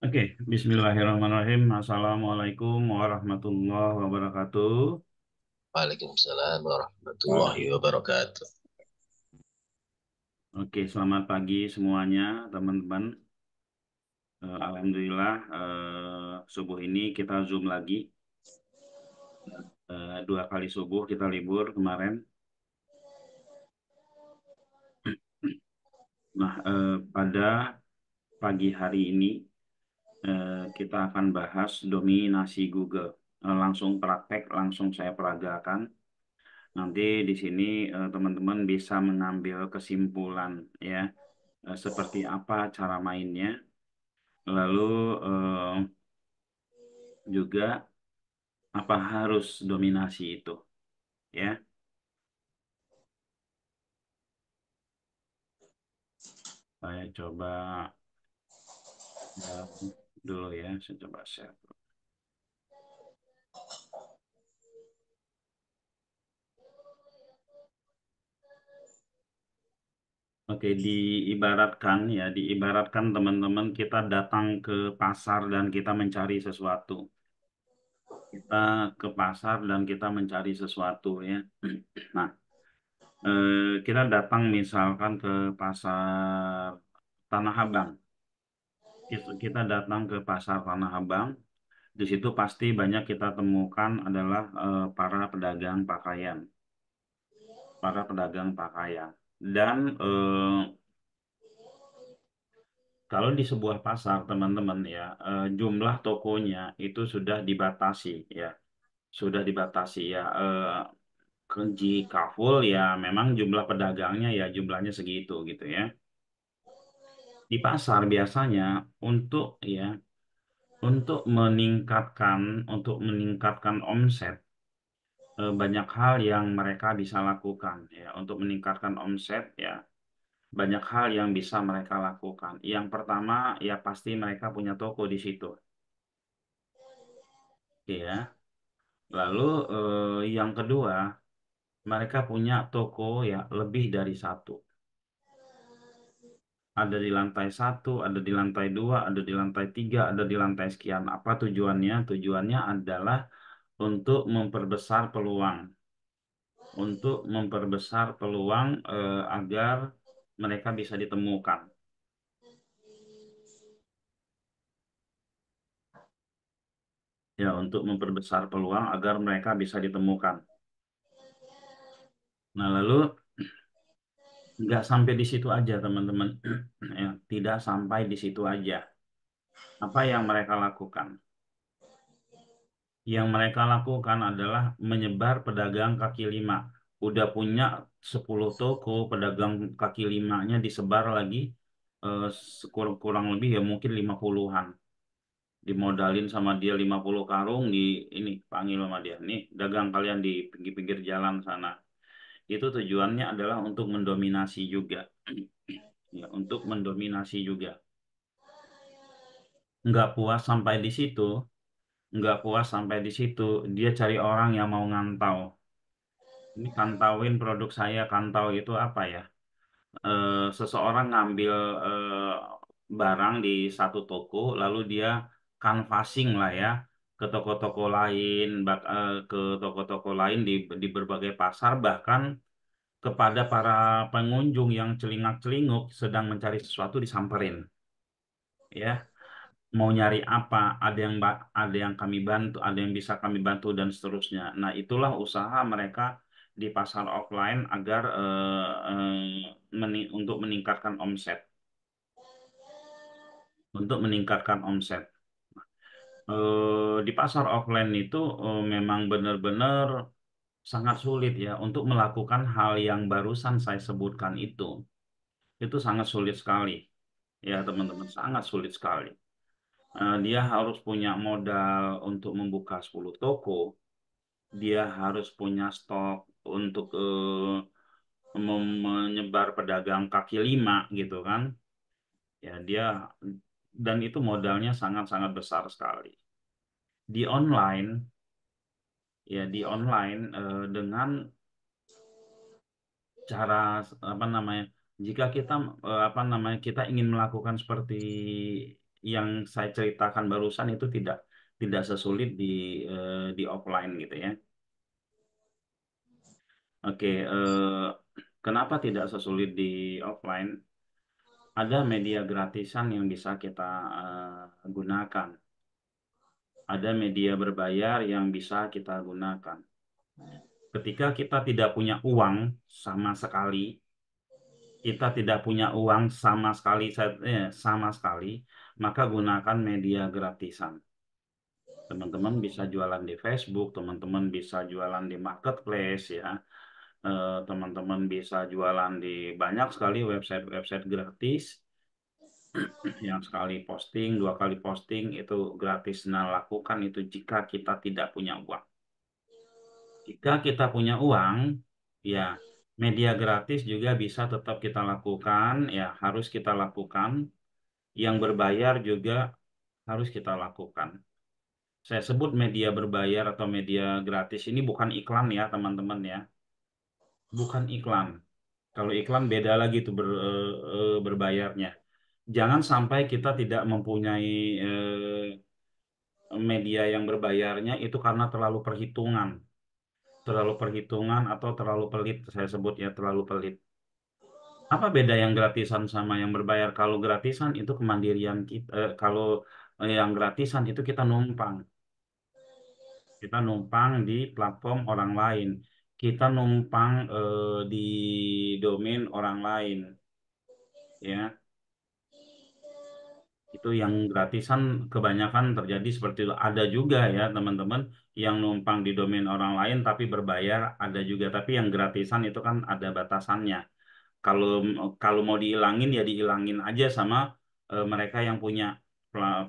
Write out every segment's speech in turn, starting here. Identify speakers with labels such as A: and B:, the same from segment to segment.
A: Oke, Bismillahirrahmanirrahim. Assalamualaikum warahmatullahi wabarakatuh.
B: Waalaikumsalam warahmatullahi wabarakatuh.
A: Oke, selamat pagi semuanya, teman-teman. Alhamdulillah, subuh ini kita Zoom lagi. Dua kali subuh kita libur kemarin. Nah, pada pagi hari ini kita akan bahas dominasi Google. Langsung praktek, langsung saya peragakan. Nanti di sini teman-teman bisa mengambil kesimpulan ya, seperti apa cara mainnya. Lalu juga apa harus dominasi itu ya. Saya coba ya, dulu ya, saya coba share. Oke, diibaratkan teman-teman kita datang ke pasar dan kita mencari sesuatu. Kita ke pasar dan kita mencari sesuatu ya. Nah, kita datang misalkan ke pasar Tanah Abang. Kita datang ke pasar Tanah Abang. Di situ pasti banyak kita temukan adalah para pedagang pakaian. Dan kalau di sebuah pasar, teman-teman ya, jumlah tokonya itu sudah dibatasi ya, sudah dibatasi ya. Jika full ya, memang jumlah pedagangnya ya jumlahnya segitu gitu ya. Di pasar biasanya untuk ya, untuk meningkatkan omset. Banyak hal yang mereka bisa lakukan ya untuk meningkatkan omset ya, banyak hal yang bisa mereka lakukan. Yang pertama ya pasti mereka punya toko di situ ya. Lalu yang kedua, mereka punya toko ya lebih dari satu. Ada di lantai satu, ada di lantai dua, ada di lantai tiga, ada di lantai sekian. Apa tujuannya? Tujuannya adalah untuk memperbesar peluang, agar mereka bisa ditemukan. Ya, untuk memperbesar peluang agar mereka bisa ditemukan. Nah, lalu nggak sampai di situ aja, teman-teman. Ya, tidak sampai di situ aja. Apa yang mereka lakukan? Yang mereka lakukan adalah menyebar pedagang kaki lima. Udah punya 10 toko, pedagang kaki limanya disebar lagi kurang lebih ya mungkin 50-an. Dimodalin sama dia 50 karung di ini panggil sama dia. Nih, dagang kalian di pinggir-pinggir jalan sana. Itu tujuannya adalah untuk mendominasi juga. Ya, untuk mendominasi juga. Nggak puas sampai di situ, nggak puas sampai di situ, dia cari orang yang mau ngantau. Ini kantauin produk saya, kantau itu apa ya? Seseorang ngambil barang di satu toko, lalu dia canvassing lah ya ke toko-toko lain, ke toko-toko lain di berbagai pasar, bahkan kepada para pengunjung yang celingak-celinguk sedang mencari sesuatu disamperin, ya. Mau nyari apa, ada yang kami bantu, ada yang bisa kami bantu dan seterusnya. Nah, itulah usaha mereka di pasar offline agar untuk meningkatkan omset, di pasar offline itu memang benar-benar sangat sulit ya untuk melakukan hal yang barusan saya sebutkan itu. Itu sangat sulit sekali ya, teman-teman, sangat sulit sekali. Dia harus punya modal untuk membuka 10 toko, dia harus punya stok untuk menyebar pedagang kaki lima gitu kan. Ya, dan itu modalnya sangat-sangat besar sekali. Di online dengan cara apa namanya? Jika kita kita ingin melakukan seperti yang saya ceritakan barusan itu tidak tidak sesulit di offline gitu ya. Oke, kenapa tidak sesulit di offline? Ada media gratisan yang bisa kita gunakan. Ada media berbayar yang bisa kita gunakan. Ketika kita tidak punya uang sama sekali, kita tidak punya uang sama sekali, sama sekali, maka gunakan media gratisan. Teman-teman bisa jualan di Facebook, teman-teman bisa jualan di marketplace ya. Teman-teman bisa jualan di banyak sekali website-website gratis yang sekali posting, dua kali posting itu gratis. Nah, lakukan itu jika kita tidak punya uang. Jika kita punya uang, ya media gratis juga bisa tetap kita lakukan, ya harus kita lakukan. Yang berbayar juga harus kita lakukan. Saya sebut media berbayar atau media gratis ini bukan iklan ya, teman-teman ya. Bukan iklan. Kalau iklan beda lagi tuh berbayarnya. Jangan sampai kita tidak mempunyai media yang berbayarnya itu karena terlalu perhitungan. Terlalu perhitungan atau terlalu pelit, saya sebut ya terlalu pelit. Apa beda yang gratisan sama yang berbayar? Kalau gratisan itu kemandirian kita, kalau yang gratisan itu kita numpang. Kita numpang di platform orang lain. Kita numpang di domain orang lain, ya. Itu yang gratisan kebanyakan terjadi seperti itu. Ada juga ya teman-teman yang numpang di domain orang lain tapi berbayar, ada juga. Tapi yang gratisan itu kan ada batasannya. Kalau kalau mau dihilangin ya dihilangin aja sama mereka yang punya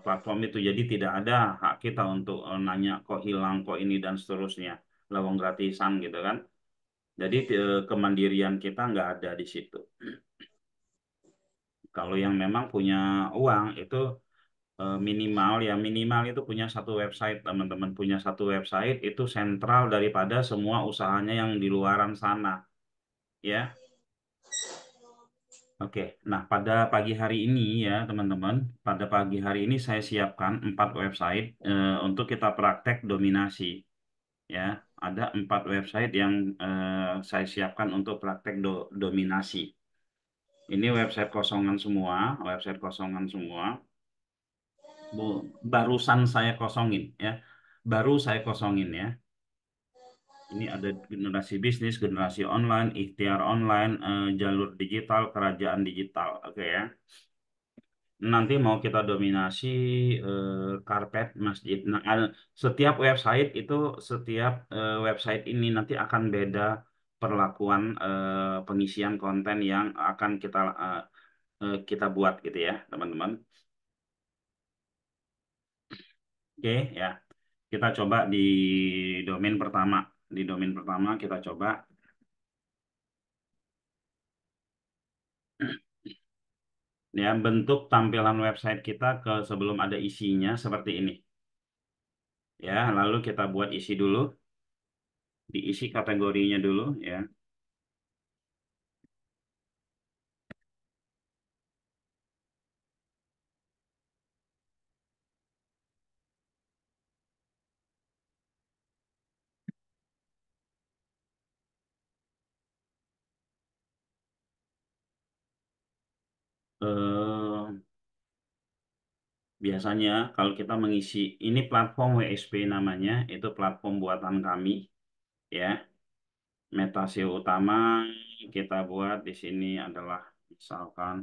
A: platform itu. Jadi tidak ada hak kita untuk nanya kok hilang, kok ini dan seterusnya. Lawang gratisan gitu kan. Jadi kemandirian kita nggak ada di situ. Kalau yang memang punya uang itu minimal ya minimal itu punya satu website, teman-teman punya satu website itu sentral daripada semua usahanya yang di luaran sana ya. Oke, nah pada pagi hari ini ya teman-teman, pada pagi hari ini saya siapkan 4 website untuk kita praktek dominasi ya. Ada 4 website yang saya siapkan untuk praktek dominasi. Ini website kosongan semua, website kosongan semua. Barusan saya kosongin ya, baru saya kosongin ya. Ini ada generasi bisnis, generasi online, ikhtiar online, jalur digital, kerajaan digital. Oke ya. Nanti mau kita dominasi karpet masjid. Nah, setiap website itu, setiap website ini nanti akan beda perlakuan pengisian konten yang akan kita buat gitu ya, teman-teman. Oke ya. Kita coba di domain pertama. Di domain pertama kita coba ya bentuk tampilan website kita ke sebelum ada isinya seperti ini. Ya, lalu kita buat isi dulu, diisi kategorinya dulu ya. Eh, Biasanya kalau kita mengisi ini platform WSP namanya, itu platform buatan kami ya. Meta SEO utama kita buat di sini adalah misalkan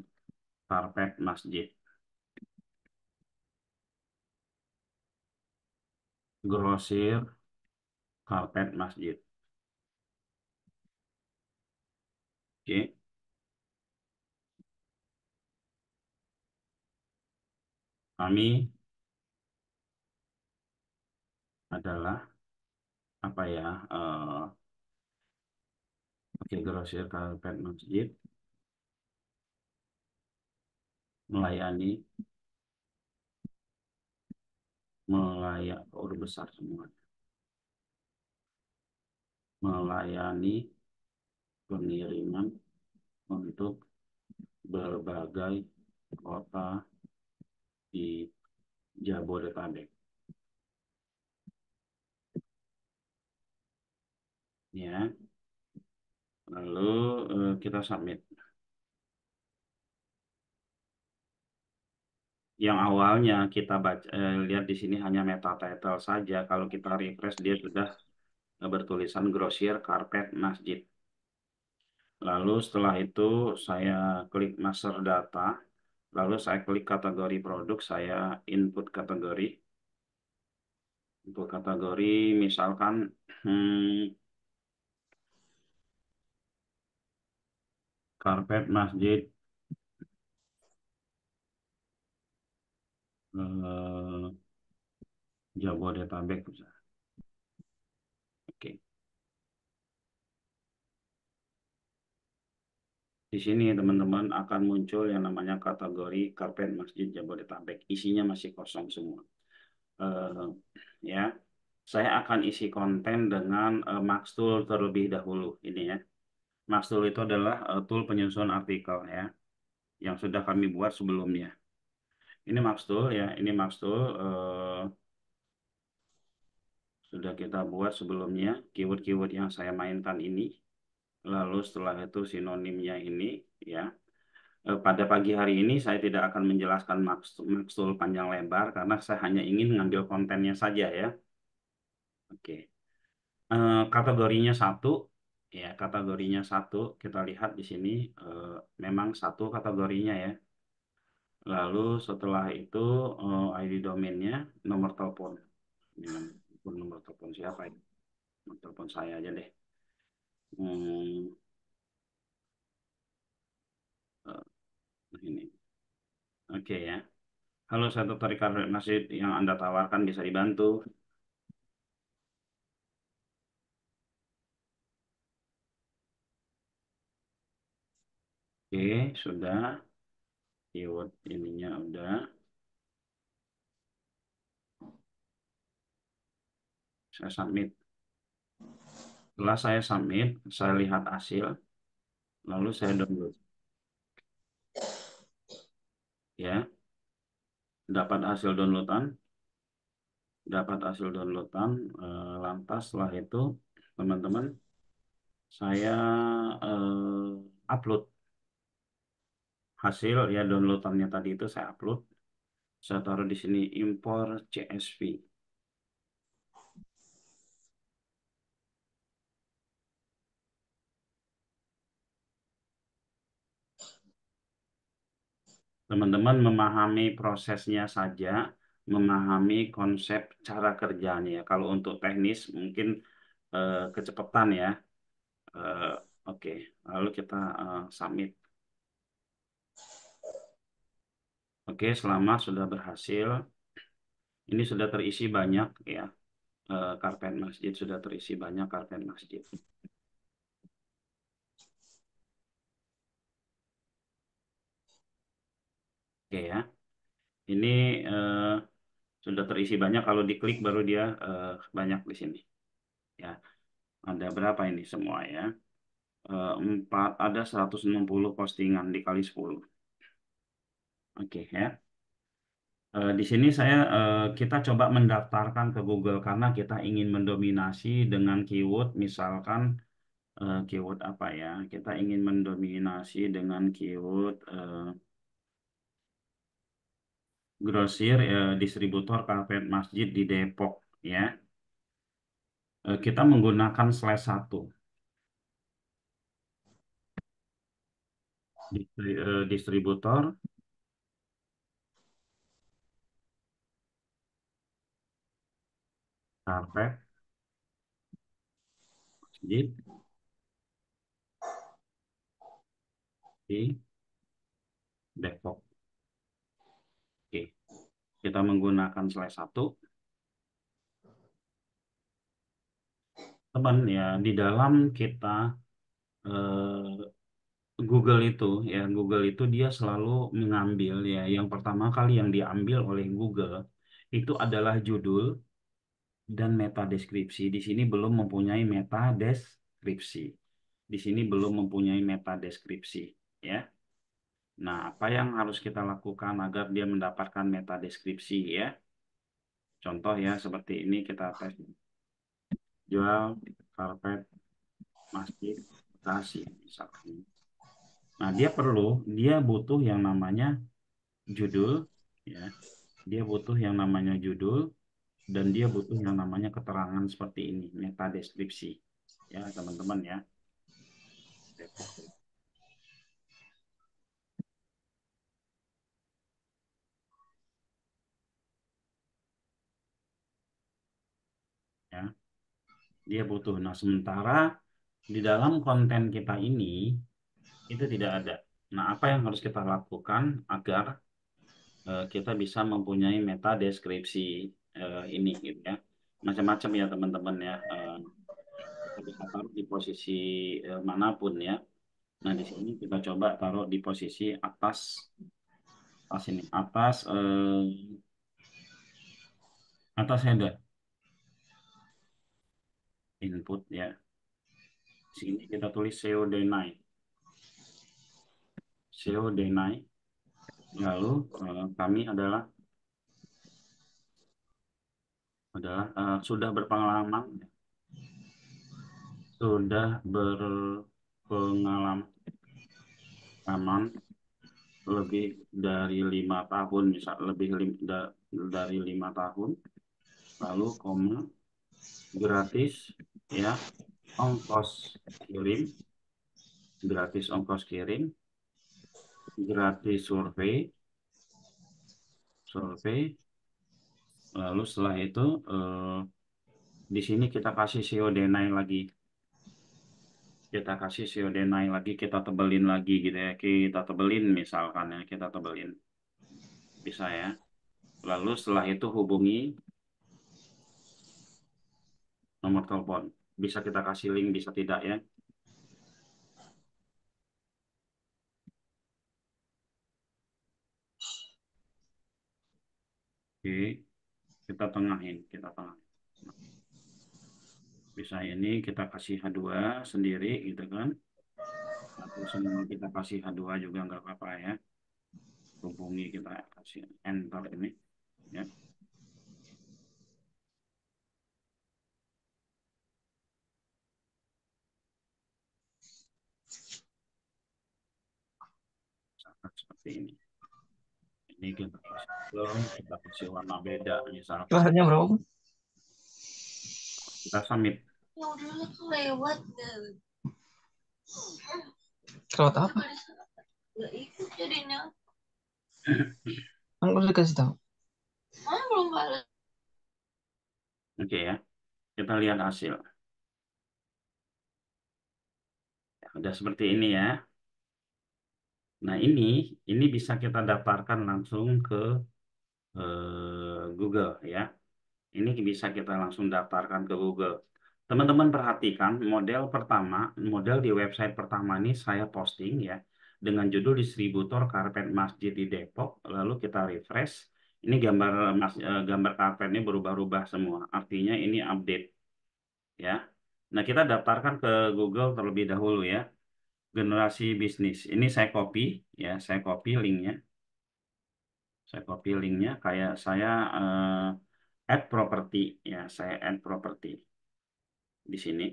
A: karpet masjid, grosir karpet masjid. Oke, kami adalah apa ya? Oke, grosir karpet masjid melayani udah besar semua, melayani pengiriman untuk berbagai kota di Jabodetabek. Ya, lalu kita submit. Yang awalnya kita baca, lihat di sini hanya meta title saja. Kalau kita refresh dia sudah bertulisan grosir karpet masjid. Lalu setelah itu saya klik master data. Lalu saya klik kategori produk, saya input kategori. Untuk kategori misalkan hmm, karpet masjid eh, Jabodetabek. Oke. Di sini teman-teman akan muncul yang namanya kategori karpet masjid Jabodetabek. Isinya masih kosong semua. Eh, ya, saya akan isi konten dengan Maxtool terlebih dahulu. Ini ya. Maxtool itu adalah tool penyusun artikel ya, yang sudah kami buat sebelumnya. Ini Maxtool ya, ini Maxtool sudah kita buat sebelumnya. Keyword-keyword yang saya mainkan ini. Lalu setelah itu sinonimnya ini ya. Pada pagi hari ini saya tidak akan menjelaskan Maxtool panjang lebar karena saya hanya ingin mengambil kontennya saja ya. Oke. Kategorinya satu, ya kategorinya satu. Kita lihat di sini eh, memang satu kategorinya ya. Lalu setelah itu ID domainnya, nomor telepon. Ini nomor telepon siapa ini? Nomor telepon saya aja deh. Hmm, eh, ini. Oke ya. Halo, saya Dr. Ricardo Nasib yang Anda tawarkan bisa dibantu. Oke, sudah. Keyword ininya udah. Saya submit. Setelah saya submit, saya lihat hasil, lalu saya download. Ya, dapat hasil downloadan, lantas setelah itu, teman-teman, saya upload hasil ya downloadannya tadi itu saya upload. Saya taruh di sini import CSV. Teman-teman memahami prosesnya saja, memahami konsep cara kerjanya ya. Kalau untuk teknis mungkin kecepatan ya. Eh, oke, lalu kita submit. Oke, selamat sudah berhasil. Ini sudah terisi banyak ya. Karpet masjid sudah terisi banyak karpet masjid. Oke ya. Ini eh, sudah terisi banyak. Kalau diklik baru dia banyak di sini. Ya, ada berapa ini semua ya? Empat, ada 160 postingan dikali 10. Oke ya. Di sini kita coba mendaftarkan ke Google karena kita ingin mendominasi dengan keyword misalkan keyword apa ya? Kita ingin mendominasi dengan keyword grosir distributor karpet masjid di Depok ya. Kita menggunakan slash satu distributor karpet masjid di Depok. Oke, kita menggunakan slash satu. Teman ya, di dalam kita Google itu ya Google itu dia selalu mengambil ya yang pertama kali yang diambil oleh Google itu adalah judul dan meta deskripsi. Di sini belum mempunyai meta deskripsi. Di sini belum mempunyai meta deskripsi ya. Nah, apa yang harus kita lakukan agar dia mendapatkan meta deskripsi ya? Contoh ya, seperti ini kita tes jual karpet masjid Bekasi misalkan. Nah, dia butuh yang namanya judul ya. Dia butuh yang namanya judul dan dia butuh yang namanya keterangan seperti ini, meta deskripsi. Ya, teman-teman ya. Depok ya. Dia butuh. Nah, sementara di dalam konten kita ini itu tidak ada. Nah, apa yang harus kita lakukan agar kita bisa mempunyai meta deskripsi ini gitu ya. Macam-macam ya teman-teman ya. Kita bisa taruh di posisi manapun ya. Nah, di sini kita coba taruh di posisi atas, atas ini, atas header input ya. Di sini kita tulis SEO deny, SEO deny. Lalu kami adalah sudah berpengalaman, berpengalaman lebih dari 5 tahun, misal dari 5 tahun, lalu koma gratis ya, ongkos kirim, gratis ongkos kirim, gratis survei, lalu setelah itu di sini kita kasih SEO deny lagi, kita tebelin lagi gitu ya, kita tebelin misalkan ya, kita tebelin bisa ya. Lalu setelah itu hubungi nomor telepon, bisa kita kasih link, bisa tidak ya. Oke, kita tengahin. Bisa ini kita kasih H2 sendiri gitu kan, atau semua kita kasih H2 juga nggak apa-apa ya. Hubungi, kita kasih enter ini ya. Misalkan seperti ini kita kasih belum, kita kasih warna beda misalkan,
C: Kelasnya berapa, Bu?
A: kita submit.
C: Ya udah lewat deh. Kelewat apa? Nggak ikut jadinya. Kan udah dikasih tahu. Mana belum balik.
A: Oke ya, kita lihat hasil. Ya, udah seperti ini ya. Nah, ini bisa kita daftarkan langsung ke Google ya. Ini bisa kita langsung daftarkan ke Google. Teman-teman perhatikan model di website pertama ini saya posting ya dengan judul distributor karpet masjid di Depok. Lalu kita refresh. Ini gambar karpetnya berubah-ubah semua. Artinya ini update ya. Nah, kita daftarkan ke Google terlebih dahulu ya. Generasi bisnis. Ini saya copy ya, saya copy linknya. Kayak saya add property ya, saya add property di sini.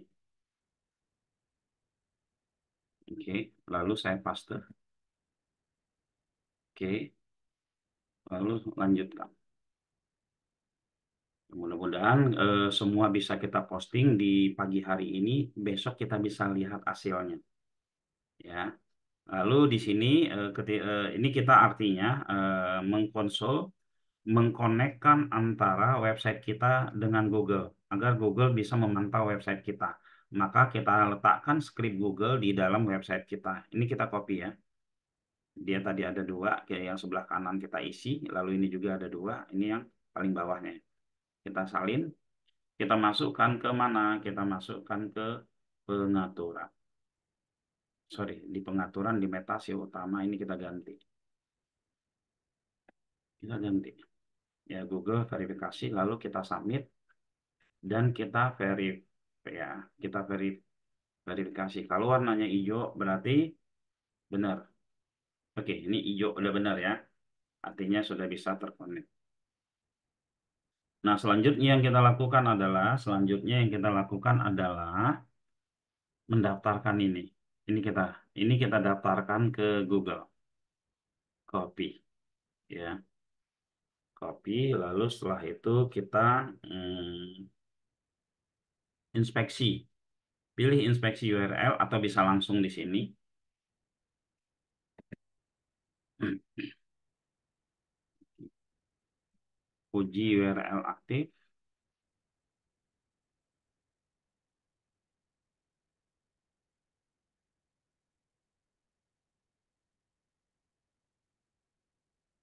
A: Oke, lalu saya paste. Oke, lalu lanjutkan. Mudah-mudahan semua bisa kita posting di pagi hari ini. Besok kita bisa lihat hasilnya. Ya. Lalu di sini ini kita artinya mengkonekkan antara website kita dengan Google agar Google bisa memantau website kita. Maka kita letakkan skrip Google di dalam website kita. Ini kita copy ya. Dia tadi ada dua, kayak yang sebelah kanan kita isi, lalu ini juga ada dua, ini yang paling bawahnya. Kita salin, kita masukkan ke mana? Kita masukkan ke pengaturan. Sorry, di pengaturan di meta SEO utama ini kita ganti. Kita ganti. Ya, Google verifikasi, lalu kita submit dan kita ya, kita verifikasi. Kalau warnanya hijau berarti benar. Oke, ini hijau udah benar ya. Artinya sudah bisa terkonek. Nah, selanjutnya yang kita lakukan adalah mendaftarkan ini. Ini kita daftarkan ke Google. Copy, ya. Copy, lalu setelah itu kita inspeksi. Pilih inspeksi URL atau bisa langsung di sini. Uji URL aktif.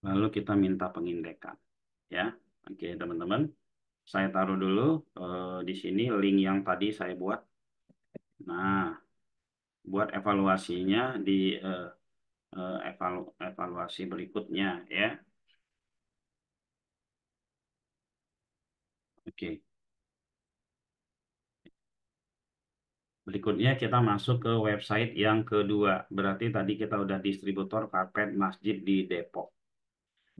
A: Lalu kita minta pengindekan. Ya, oke teman-teman. Saya taruh dulu di sini link yang tadi saya buat. Nah, buat evaluasinya di evaluasi berikutnya ya. Oke. Berikutnya kita masuk ke website yang kedua. Berarti tadi kita udah distributor karpet masjid di Depok.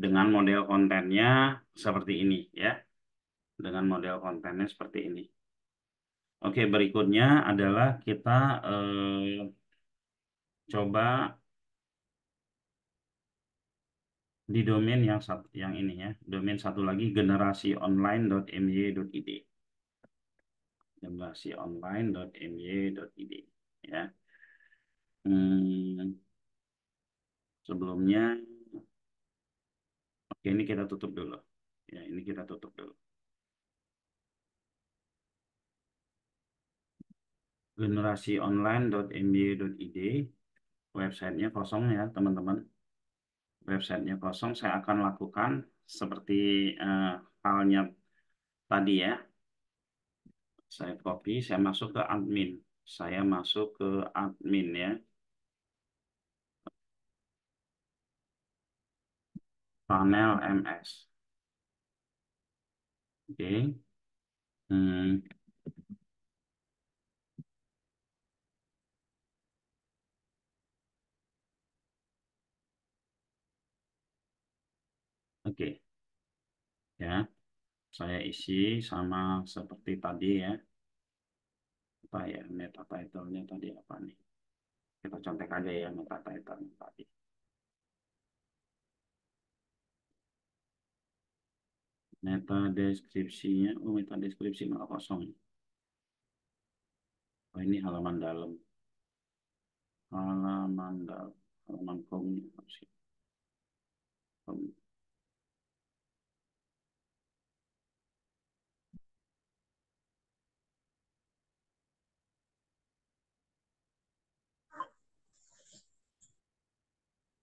A: Dengan model kontennya seperti ini ya. Dengan model kontennya seperti ini. Oke, berikutnya adalah kita coba di domain yang ini ya. Domain satu lagi generasionline.my.id. Generasionline.my.id ya. Hmm, sebelumnya oke, ini kita tutup dulu. Ya, ini kita tutup dulu. Generasionline.my.id. Websitenya kosong ya, teman-teman. Websitenya kosong. Saya akan lakukan seperti halnya tadi ya. Saya copy, saya masuk ke admin. Saya masuk ke admin ya. Panel MS. Oke. Hmm, oke. Ya, saya isi sama seperti tadi ya. Apa ya, meta title-nya tadi apa nih? Kita contek aja ya meta title tadi. Meta deskripsinya, oh meta deskripsi malah kosong. Oh ini halaman dalam. Halaman dalam. Halaman komunikasi.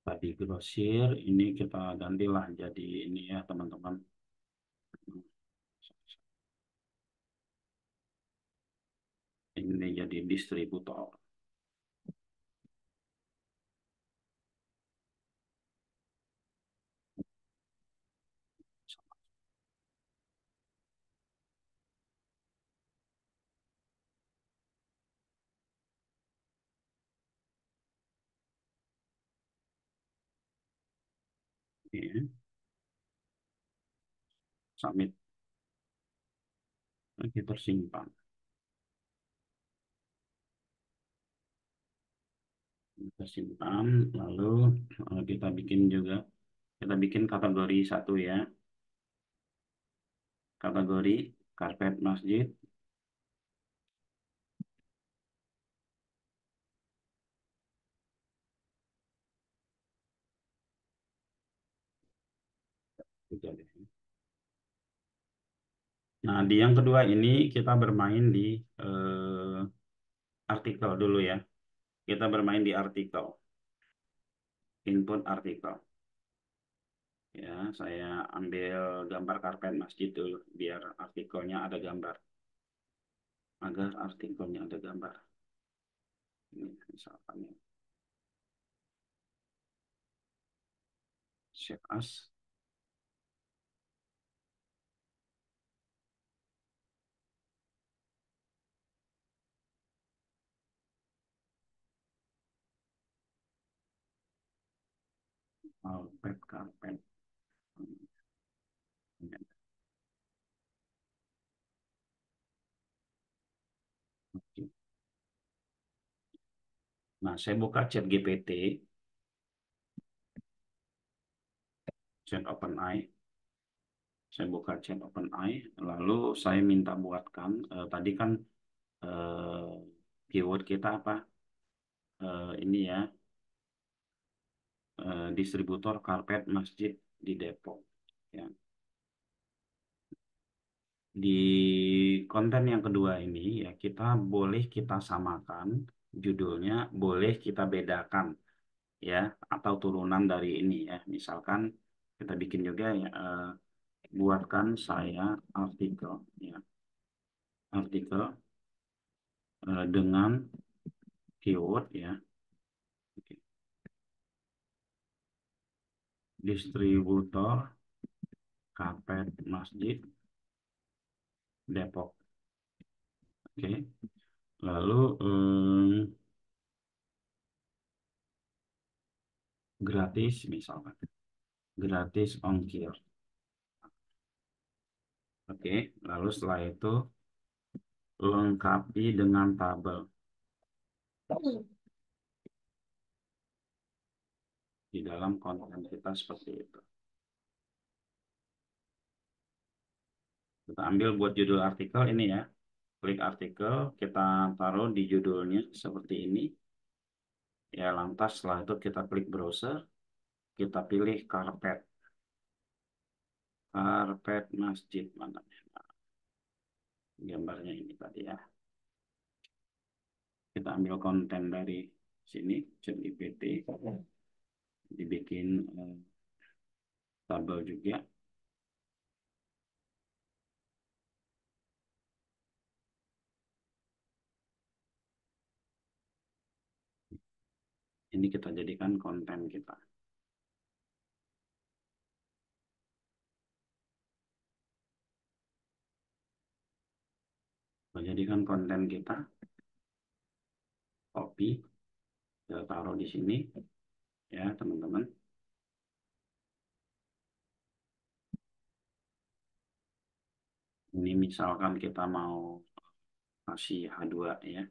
A: Tadi grosir, ini kita gantilah jadi ini ya teman-teman. Ini jadi distributor. Ini, submit. Oke, tersimpan. Kita simpan, lalu kita bikin juga. Kita bikin kategori satu ya. Kategori karpet masjid. Nah, di yang kedua ini kita bermain di artikel dulu ya. Kita bermain di artikel. Input artikel. Ya, saya ambil gambar karpet masjid dulu biar artikelnya ada gambar. Agar artikelnya ada gambar. Ini misalkan ya. Save as. Karpet, karpet. Oke. Nah, saya buka chat GPT, chat OpenAI. Saya buka chat OpenAI, lalu saya minta buatkan, tadi kan eh, keyword kita apa? Ini ya, distributor karpet masjid di Depok. Ya. Di konten yang kedua ini ya kita samakan judulnya, boleh kita bedakan ya, atau turunan dari ini ya. Misalkan kita bikin juga ya, buatkan saya artikel ya, artikel dengan keyword ya, oke, distributor karpet masjid Depok. Oke. Lalu gratis misalkan, gratis ongkir. Oke, lalu setelah itu lengkapi dengan tabel di dalam konten kita seperti itu. Kita ambil buat judul artikel ini ya. Klik artikel, kita taruh di judulnya seperti ini. Ya, lantas setelah itu kita klik browser, kita pilih karpet. Karpet masjid mana? Nah, gambarnya ini tadi ya. Kita ambil konten dari sini, ChatGPT, dibikin tabel juga. Ini kita jadikan konten kita. Kita jadikan konten kita, copy, kita taruh di sini ya teman-teman. Ini misalkan kita mau kasih H2 ya.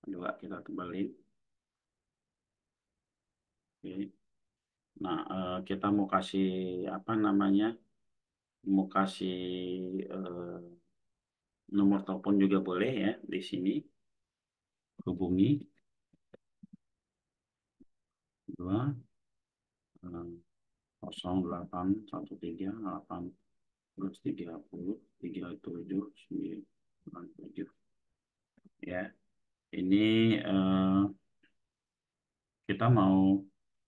A: H2 kita tebalin. Oke. Nah, kita mau kasih apa namanya? Mau kasih eh, nomor telepon juga boleh ya di sini. Hubungi 2 0813 8 37 ya. Ini kita mau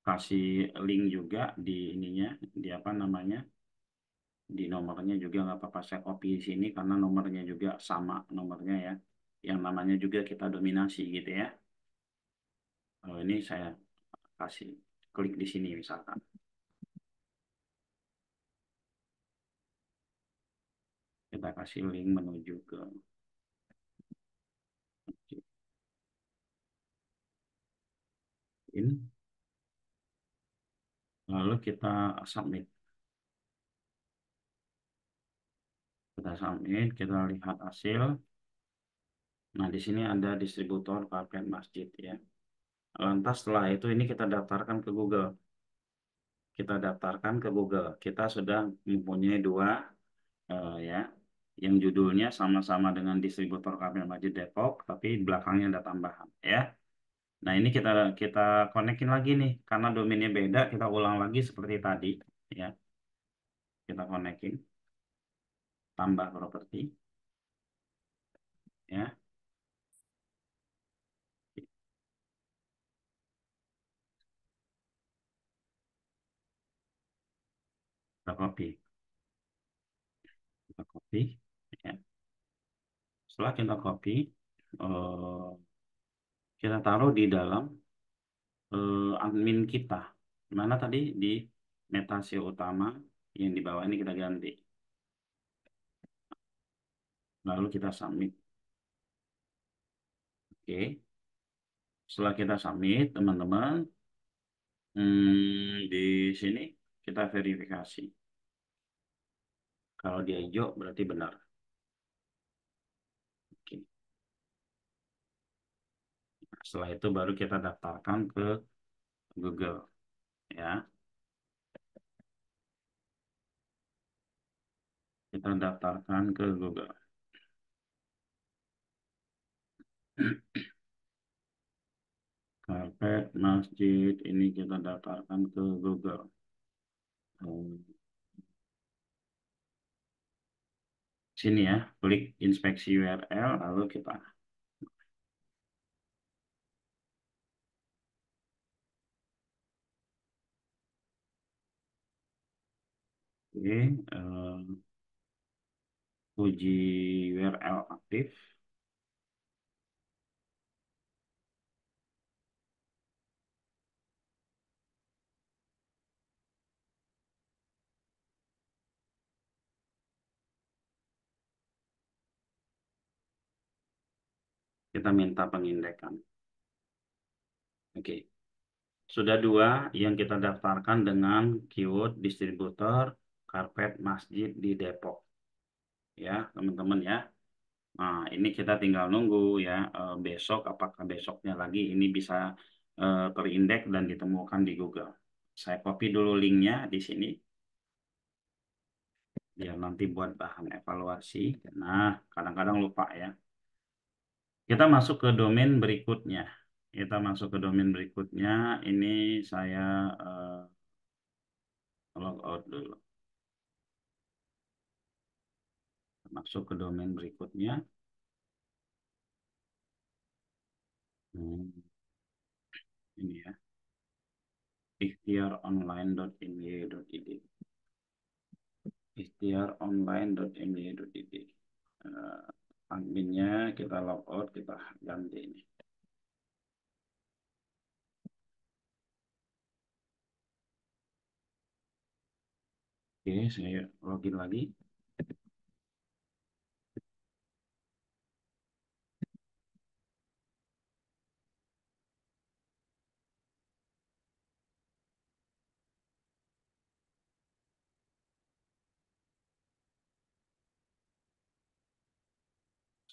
A: kasih link juga di ininya, di apa namanya, di nomornya juga nggak apa-apa, saya copy di sini karena nomornya juga sama nomornya ya, yang namanya juga kita dominasi gitu ya. Ini saya kasih klik di sini misalkan, kita kasih link menuju ke ini, lalu kita submit. Kita submit, kita lihat hasil. Nah, di sini ada distributor karpet masjid ya. Lantas setelah itu ini kita daftarkan ke Google. Kita daftarkan ke Google. Kita sudah mempunyai dua ya, yang judulnya sama-sama dengan distributor karpet masjid Depok, tapi belakangnya ada tambahan ya. Nah, ini kita kita konekin lagi nih, karena domainnya beda, kita ulang lagi seperti tadi ya. Kita konekin, tambah properti ya. Kita copy, ya. Setelah kita copy, eh, kita taruh di dalam admin kita. Mana tadi di meta SEO utama, yang di bawah ini kita ganti. Lalu kita submit. Oke. Setelah kita submit, teman-teman, Di sini kita verifikasi. Kalau dia hijau berarti benar. Oke. Setelah itu baru kita daftarkan ke Google ya. Kita daftarkan ke Google. Karpet masjid ini kita daftarkan ke Google. Sini ya, klik inspeksi URL lalu kita oke, uji URL aktif. Kita minta pengindekan. Oke, sudah dua yang kita daftarkan dengan keyword distributor karpet masjid di Depok. Ya, teman-teman ya. Nah, ini kita tinggal nunggu ya besok apakah besoknya lagi ini bisa terindeks dan ditemukan di Google. Saya copy dulu linknya di sini biar nanti buat bahan evaluasi. Nah, kadang-kadang lupa ya. Kita masuk ke domain berikutnya. Kita masuk ke domain berikutnya. Ini saya log out dulu. Masuk ke domain berikutnya. Hmm, ini ya. ikhtiaronline.my.id. ikhtiaronline.my.id. Adminnya kita logout, kita ganti ini. Oke, saya login lagi.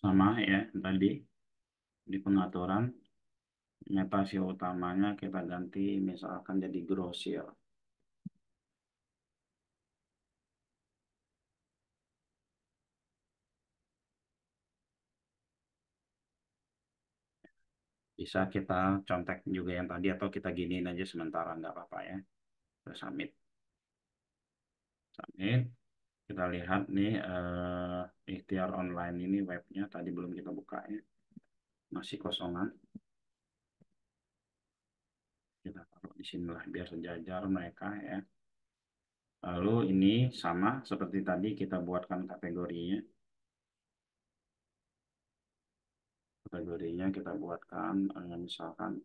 A: Sama ya tadi di pengaturan meta SEO utamanya kita ganti misalkan jadi grosir. Bisa kita contek juga yang tadi atau kita giniin aja sementara nggak apa-apa ya. Kita submit. Submit. Kita lihat nih ikhtiar online ini webnya tadi belum kita buka ya. Masih kosongan. Kita taruh di sinilah biar sejajar mereka ya. Lalu ini sama seperti tadi kita buatkan kategorinya. Kategorinya kita buatkan misalkan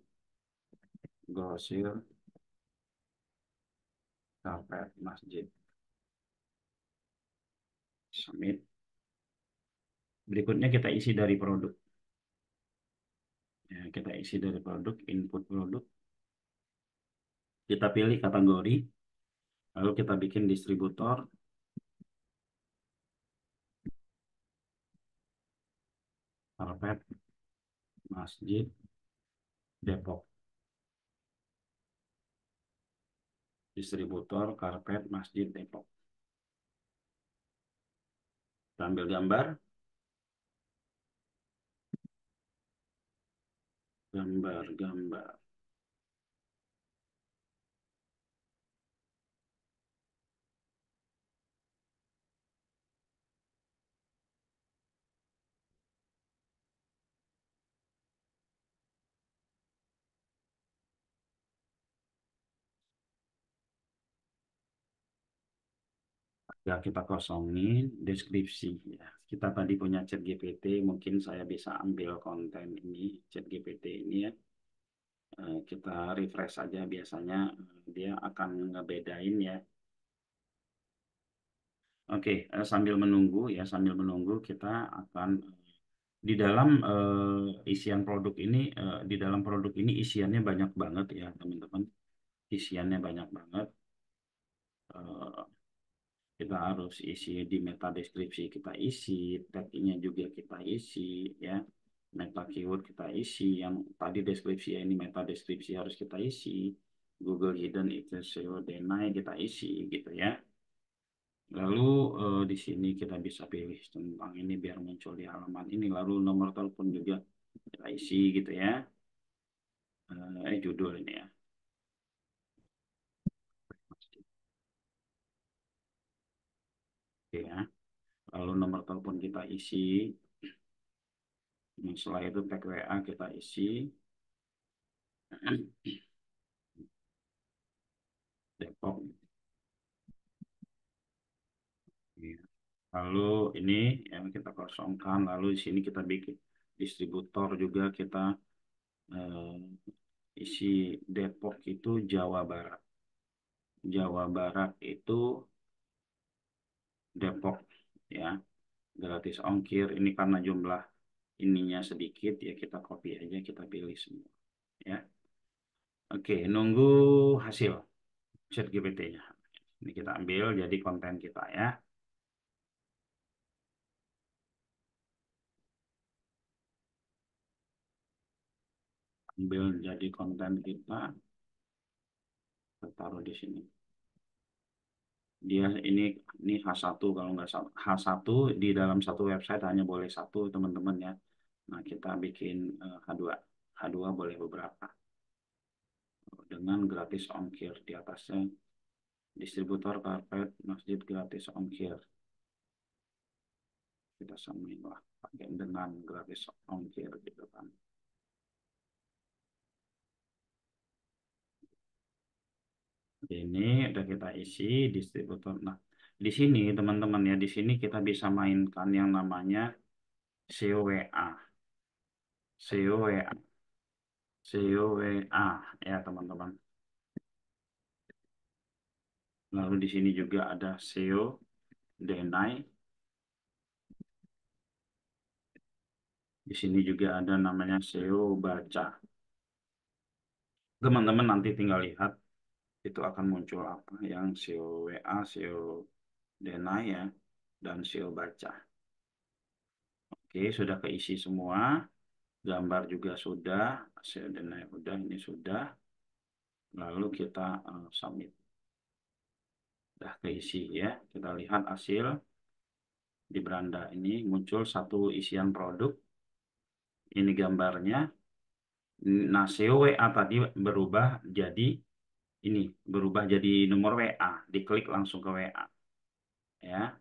A: grosir karpet masjid. Submit. Berikutnya kita isi dari produk. Ya, kita isi dari produk, input produk. Kita pilih kategori, lalu kita bikin distributor, karpet masjid Depok. Distributor karpet masjid Depok. Kita ambil gambar, gambar. Ya, kita kosongin deskripsi ya. Kita tadi punya chat GPT, mungkin saya bisa ambil konten ini, chat GPT ini ya. Kita refresh saja biasanya dia akan ngebedain ya. Oke, sambil menunggu kita akan di dalam isian produk ini di dalam produk ini isiannya banyak banget ya teman-teman. isiannya banyak banget. Eh, kita harus isi di meta deskripsi, kita isi tagnya juga kita isi ya, meta keyword kita isi, yang tadi deskripsi ya, ini meta deskripsi harus kita isi, Google Hidden itu SEO deny kita isi gitu ya. Lalu di sini kita bisa pilih tentang ini biar muncul di halaman ini, lalu nomor telepon juga kita isi gitu ya. Judul ini ya. Oke ya. Lalu nomor telepon kita isi. Setelah itu tag WA kita isi. Depok. Ya. Lalu ini yang kita kosongkan. Lalu di sini kita bikin distributor juga kita eh, isi Depok itu Jawa Barat. Jawa Barat itu Depok ya. Gratis ongkir. Ini karena jumlah ininya sedikit ya, kita copy aja, kita pilih semua ya. Oke, nunggu hasil chat GPT-nya. Ini kita ambil jadi konten kita ya. Ambil jadi konten kita, kita taruh di sini. Dia ini H1 kalau nggak salah. H1 di dalam satu website hanya boleh satu teman-teman ya. Nah, kita bikin H2. H2 boleh beberapa. Dengan gratis ongkir di atasnya. Distributor karpet masjid gratis ongkir. Kita samain lah. Pakai dengan gratis ongkir gitu kan. Ini udah kita isi distributor. Nah, di sini teman-teman ya, di sini kita bisa mainkan yang namanya SEO WA. SEO WA. SEO WA ya teman-teman. Lalu di sini juga ada SEO deny. Di sini juga ada namanya SEO baca. Teman-teman nanti tinggal lihat itu akan muncul apa yang SEO WA, SEO deny ya, dan SEO baca. Oke, sudah keisi semua. Gambar juga sudah, SEO deny udah, ini sudah. Lalu kita submit. Sudah keisi ya. Kita lihat hasil di beranda ini muncul satu isian produk. Ini gambarnya. Nah, SEO WA tadi berubah jadi ini, berubah jadi nomor WA. Diklik langsung ke WA. Ya.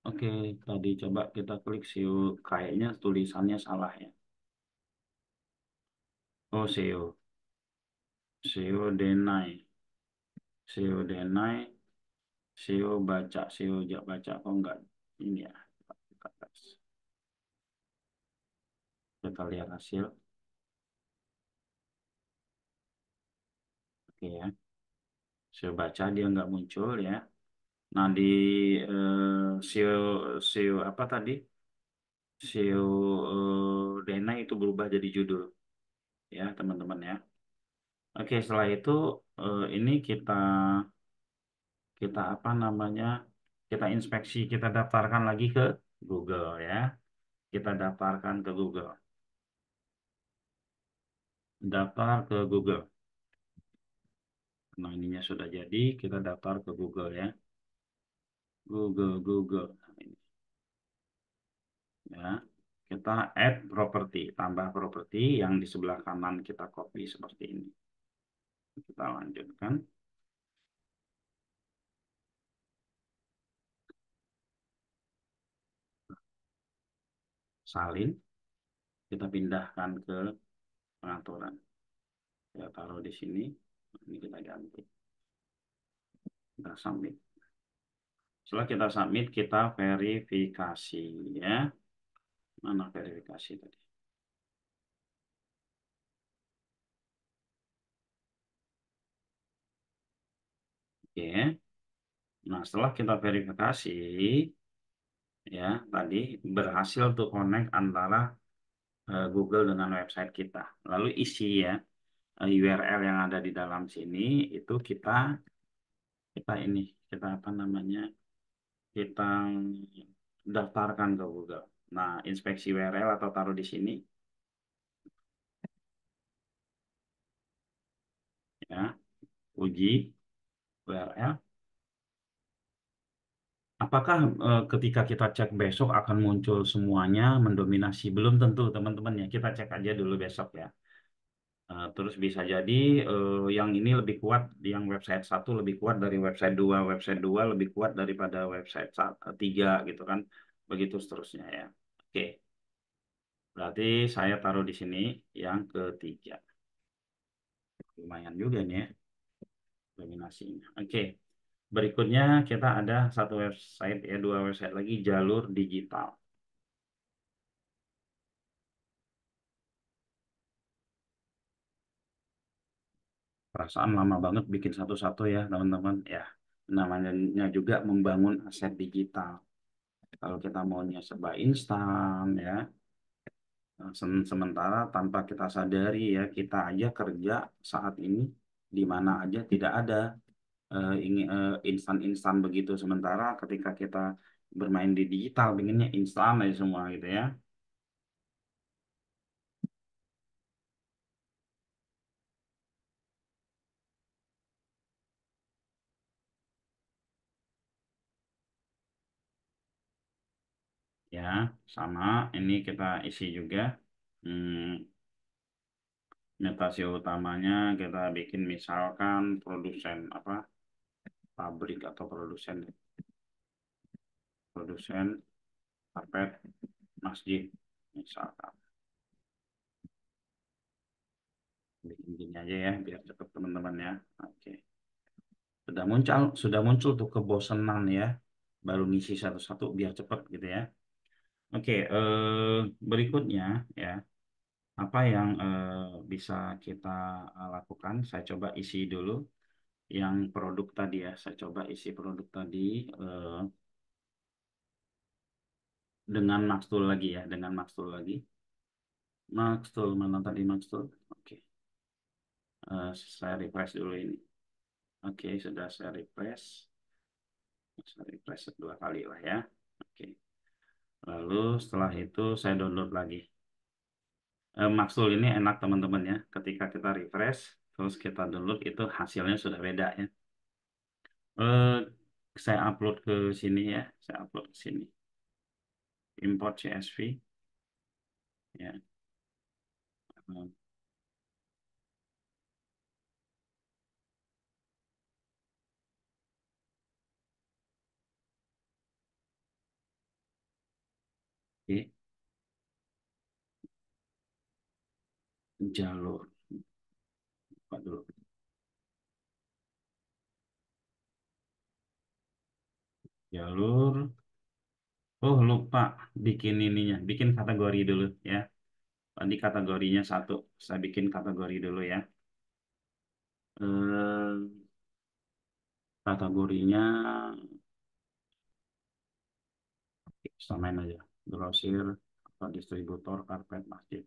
A: Oke, tadi coba kita klik SEO. Kayaknya tulisannya salah ya. Oh, SEO. SEO deny. SEO deny. SEO baca. SEO baca. Oh, enggak. Ini ya. Kita lihat hasil. Oke ya. SEO baca dia nggak muncul ya. Nah, di SEO, SEO apa tadi? SEO Dena itu berubah jadi judul ya teman-teman ya. Oke, setelah itu ini kita kita apa namanya? Kita inspeksi, kita daftarkan lagi ke Google ya. Kita daftarkan ke Google. Daftar ke Google. Nah, ininya sudah jadi, kita daftar ke Google ya. Google. Nah, ini ya. Kita add property, tambah property yang di sebelah kanan kita copy seperti ini. Kita lanjutkan. Salin, kita pindahkan ke pengaturan. Ya, taruh di sini. Ini kita ganti. Kita submit. Setelah kita submit, kita verifikasi ya. Mana verifikasi tadi? Oke. Nah, setelah kita verifikasi ya, tadi berhasil tuh connect antara Google dengan website kita. Lalu isi ya URL yang ada di dalam sini itu kita kita ini kita apa namanya kita daftarkan ke Google. Nah, inspeksi URL atau taruh di sini ya, uji URL. Apakah ketika kita cek besok akan muncul semuanya mendominasi? Belum tentu teman-teman ya. Kita cek aja dulu besok ya. Terus bisa jadi yang ini lebih kuat, yang website satu lebih kuat dari website 2 lebih kuat daripada website 3 gitu kan. Begitu seterusnya ya. Oke, berarti saya taruh di sini yang ketiga. Lumayan juga nih ya dominasinya. Oke, berikutnya kita ada satu website ya, dua website lagi jalur digital. Perasaan lama banget bikin satu-satu ya teman-teman ya. Namanya juga membangun aset digital. Kalau kita maunya serba instan ya, sementara tanpa kita sadari ya kita aja kerja saat ini di mana aja tidak ada instan-instan begitu. Sementara ketika kita bermain di digital, pinginnya instan aja semua gitu ya. Ya, sama ini kita isi juga. Hmm, Metasi utamanya kita bikin misalkan produsen apa pabrik atau produsen karpet masjid misalkan bikin gini aja ya biar cepet teman-teman ya. Oke, sudah muncul tuh kebosanan ya, baru ngisi satu-satu biar cepet gitu ya. Oke, berikutnya ya apa yang bisa kita lakukan, saya coba isi dulu yang produk tadi ya, saya coba isi produk tadi eh, dengan Maxtool lagi ya, dengan Maxtool lagi. Maxtool, mana tadi Maxtool? Oke, saya refresh dulu ini. Oke, sudah saya refresh. Saya refresh dua kali lah ya. Oke, lalu setelah itu saya download lagi. Maxtool ini enak teman-teman ya. Ketika kita refresh, terus kita download itu hasilnya sudah beda ya. Eh, saya upload ke sini ya. Saya upload ke sini. Import CSV ya. Oke, jalur. Apa dulu? Jalur. Oh, lupa bikin ininya. Bikin kategori dulu ya. Tadi kategorinya satu. Saya bikin kategori dulu ya. Eh, kategorinya samain aja. Grosir atau distributor karpet masjid.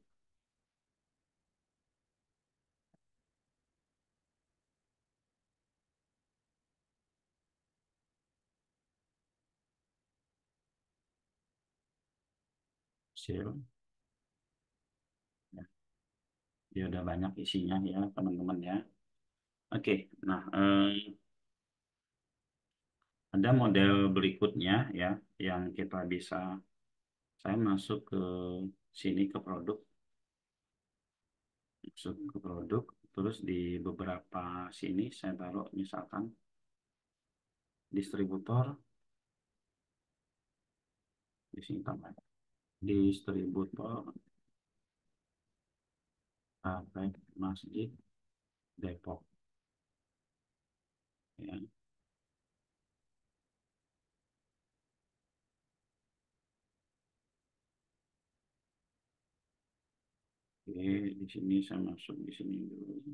A: Sil. Ya, dia udah banyak isinya ya teman-teman ya. Oke, nah ada model berikutnya ya yang kita bisa. Saya masuk ke sini ke produk, masuk ke produk, terus di beberapa sini saya taruh misalkan distributor, di sini tambah distributor karpet masjid Depok ya. Oke, di sini saya masuk di sini dulu.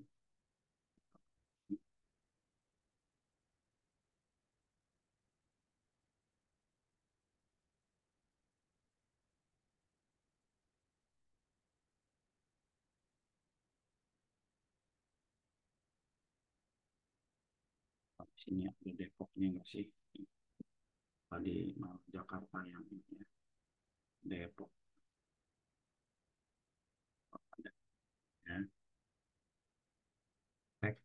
A: Sini ada Depoknya nggak sih? Tadi mau Jakarta yang ini ya. Depok ada ya. Tek,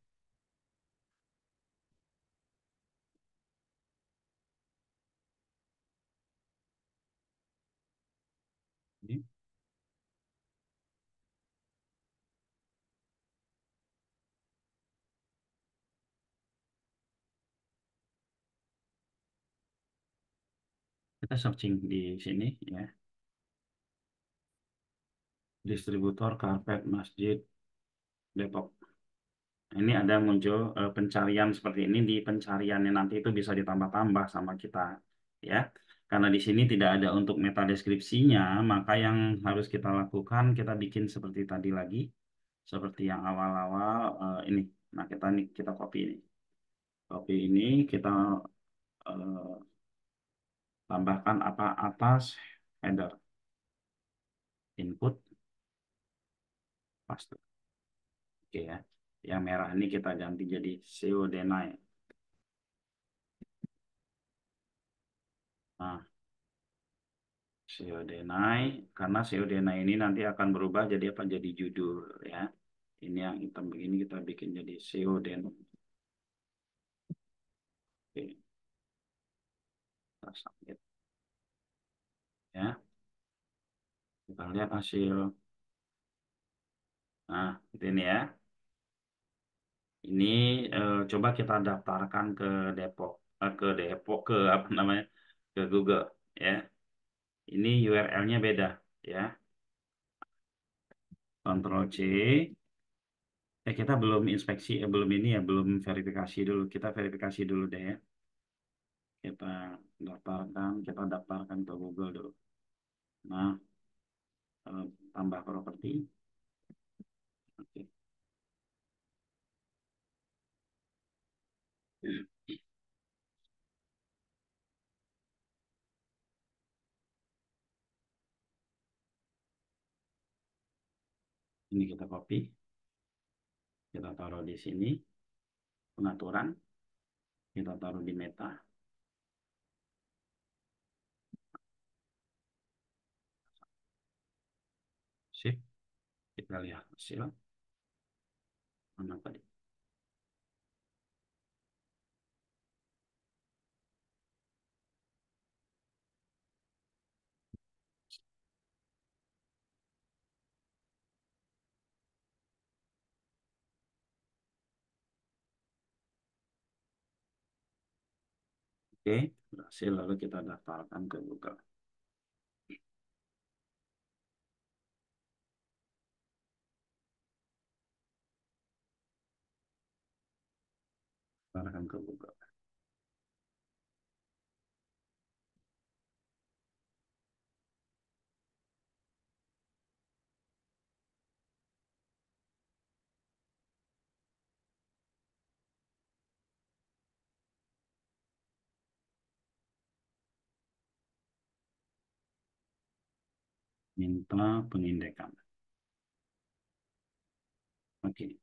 A: ini kita searching di sini ya. Distributor karpet masjid Depok. Ini ada muncul pencarian seperti ini di pencariannya nanti itu bisa ditambah-tambah sama kita ya. Karena di sini tidak ada untuk meta deskripsinya, maka yang harus kita lakukan kita bikin seperti tadi lagi, seperti yang awal-awal ini. Nah, kita copy ini. Copy ini kita eh, tambahkan apa atas header input paste. Oke ya. Yang merah ini kita ganti jadi SEO deny. Nah, SEO deny, karena SEO deny ini nanti akan berubah jadi apa? Jadi judul ya. Ini yang hitam begini kita bikin jadi SEO deny. Oke, kita submit ya. Kita lihat hasil. Nah, ini ya. Ini coba kita daftarkan ke apa namanya? Ke Google ya. Ini URL-nya beda ya. Ctrl C. Kita belum inspeksi, belum ini ya, belum verifikasi dulu. Kita verifikasi dulu deh ya. Kita daftarkan ke Google dulu. Nah, tambah properti. Oke. Ini kita copy, kita taruh di sini, pengaturan, kita taruh di meta. Sip, kita lihat hasil. Mana tadi? Oke, berhasil. Lalu kita daftarkan ke Google. Daftarkan ke Google. Minta pengindekan. Oke.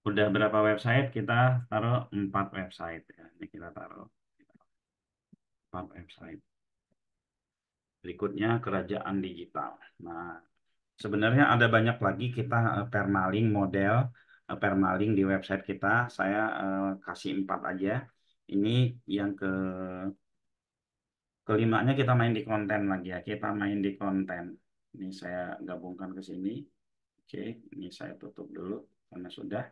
A: Udah berapa website? Kita taruh 4 website ya. Ini kita taruh 4 website. Berikutnya kerajaan digital. Nah, sebenarnya ada banyak lagi kita permaling model permaling di website kita. Saya kasih 4 aja. Ini yang kelimanya kita main di konten lagi ya. Kita main di konten. Ini saya gabungkan ke sini. Oke, ini saya tutup dulu karena sudah.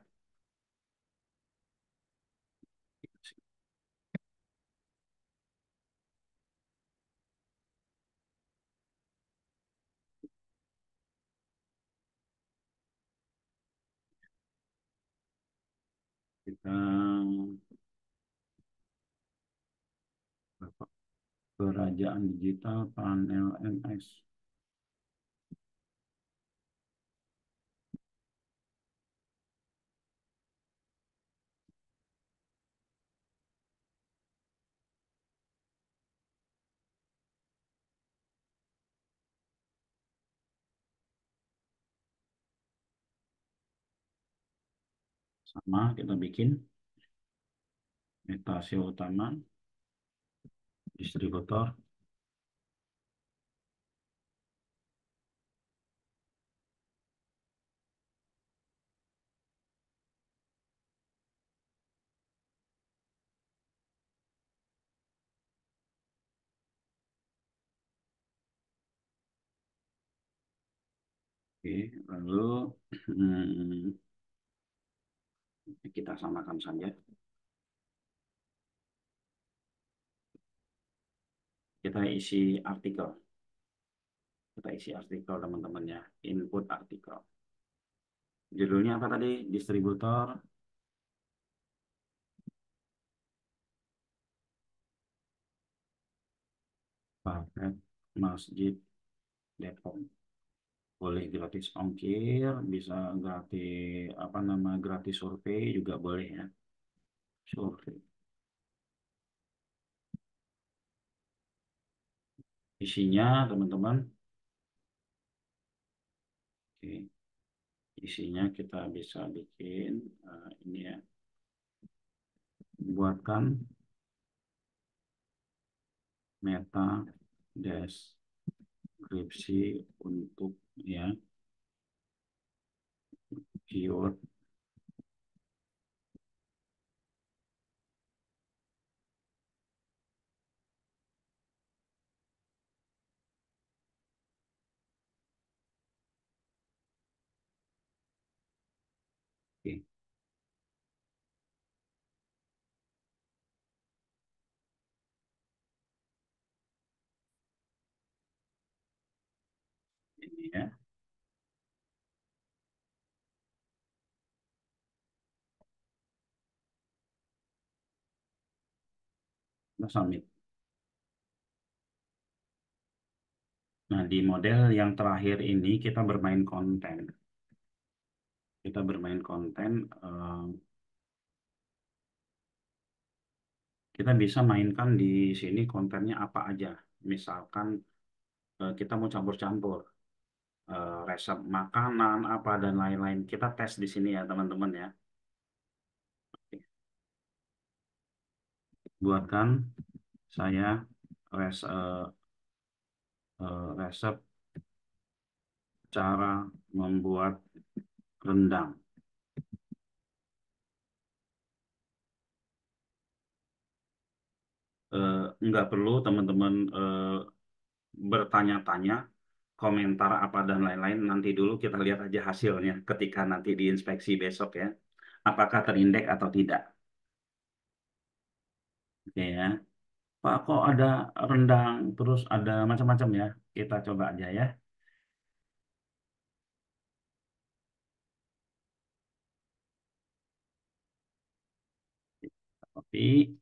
A: Kita kerajaan digital panel MS. Sama kita bikin. Metase utama, distributor, oke. Lalu hmm, kita samakan saja. Kita isi artikel. Kita isi artikel teman-teman ya. Input artikel. Judulnya apa tadi? Distributor paket Masjid Depok. Boleh gratis ongkir, bisa gratis apa nama gratis survei juga boleh ya. Survei. Isinya teman-teman, oke. Isinya kita bisa bikin ini ya. Buatkan meta deskripsi untuk ya keyword. Oke, ini ya. Kita submit. Nah, di model yang terakhir ini kita bermain konten. Kita bermain konten, kita bisa mainkan di sini kontennya apa aja. Misalkan kita mau campur-campur resep makanan apa dan lain-lain. Kita tes di sini ya teman-teman ya. Buatkan saya resep cara membuat rendang. Nggak perlu teman-teman bertanya-tanya, komentar apa dan lain-lain. Nanti dulu kita lihat aja hasilnya ketika nanti diinspeksi besok ya. Apakah terindeks atau tidak. Oke ya. Pak, kok ada rendang, terus ada macam-macam ya. Kita coba aja ya. Tapi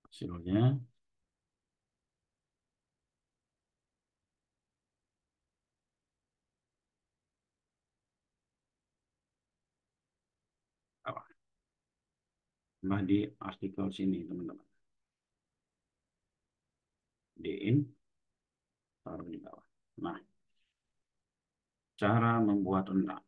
A: hasilnya apa? Nah, di artikel sini teman-teman. Di in, taruh di bawah. Nah, cara membuat rendang.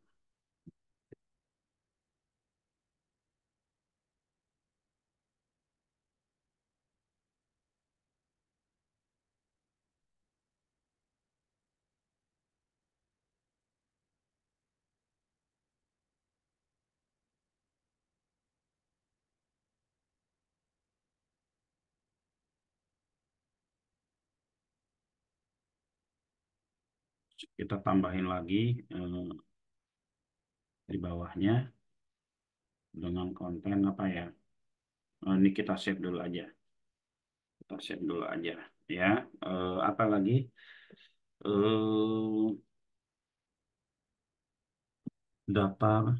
A: Kita tambahin lagi di bawahnya dengan konten apa ya? Ini kita save dulu aja. Kita save dulu aja ya. Apa lagi? Eh, Daftar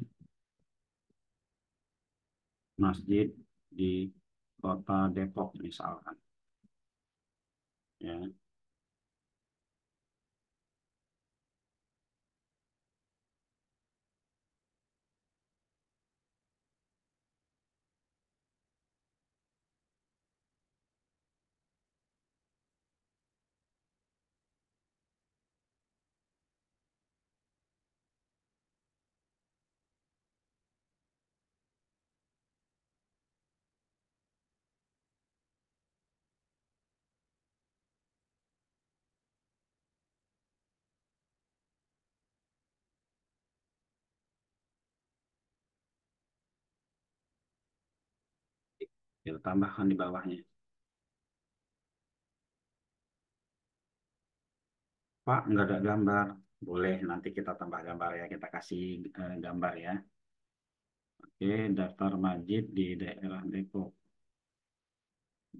A: masjid di Kota Depok misalkan ya. Kita tambahkan di bawahnya. Pak, nggak ada gambar. Boleh, nanti kita tambah gambar ya. Kita kasih gambar ya. Oke, daftar masjid di daerah Depok.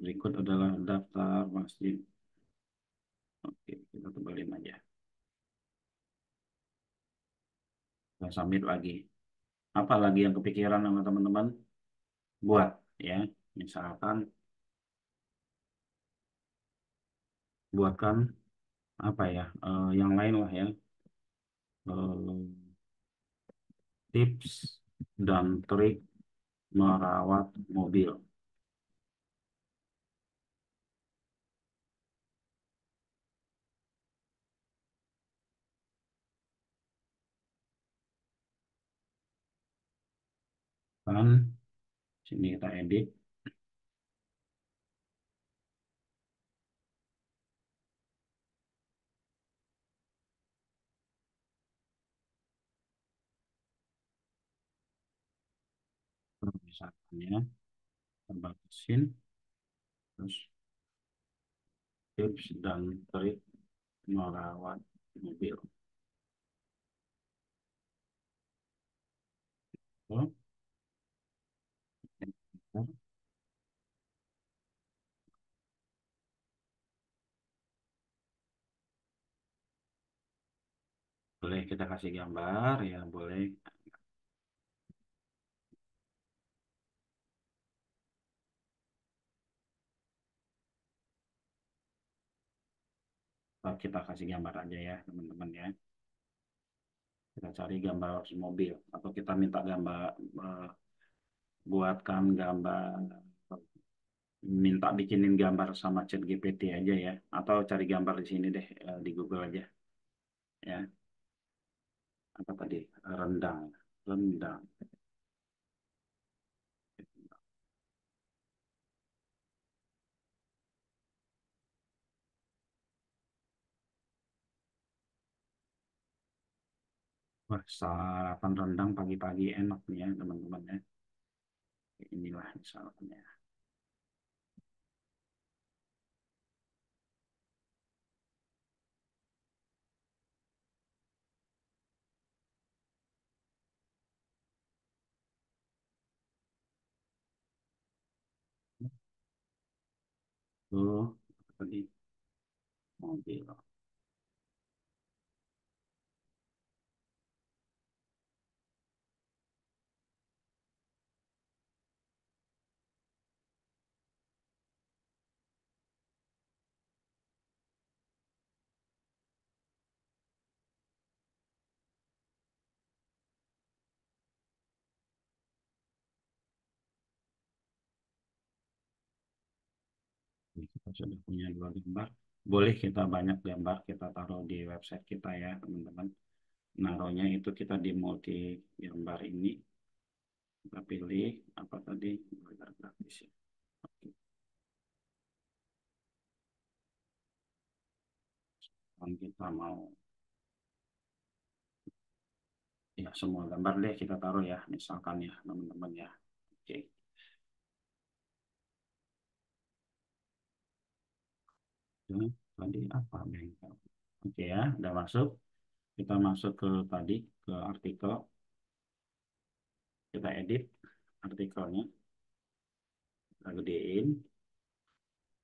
A: Berikut adalah daftar masjid. Oke, kita tebalin aja. Kita submit lagi. Apa lagi yang kepikiran sama teman-teman? Buat ya. Misalkan buatkan apa ya? Yang lain lah ya. Eh, Tips dan trik merawat mobil. Kan sini kita edit. Misalkan ya, kita batasin. Terus tips dan trik merawat mobil. Oh, boleh kita kasih gambar ya, boleh. Kita kasih gambar aja ya teman-teman ya. Kita cari gambar mobil atau kita minta gambar, eh, buatkan gambar, minta bikinin gambar sama ChatGPT aja ya, atau cari gambar di sini deh, di Google aja ya. Apa tadi? Rendang, rendang. Wah, sarapan rendang pagi-pagi enak nih ya teman-teman ya. Inilah misalnya. Tuh, apa tadi? Mobil. Ini kita sudah punya dua gambar. Boleh kita banyak gambar kita taruh di website kita ya teman-teman. Naruhnya itu kita di multi gambar ini. Kita pilih apa tadi? Gambar gratis ya. Oke. Kalau kita mau ya semua gambar deh kita taruh ya. Misalkan ya teman-teman ya. Oke. Ini tadi apa bengkel? Oke ya, udah masuk. Kita masuk ke tadi ke artikel. Kita edit artikelnya. Kita gedein.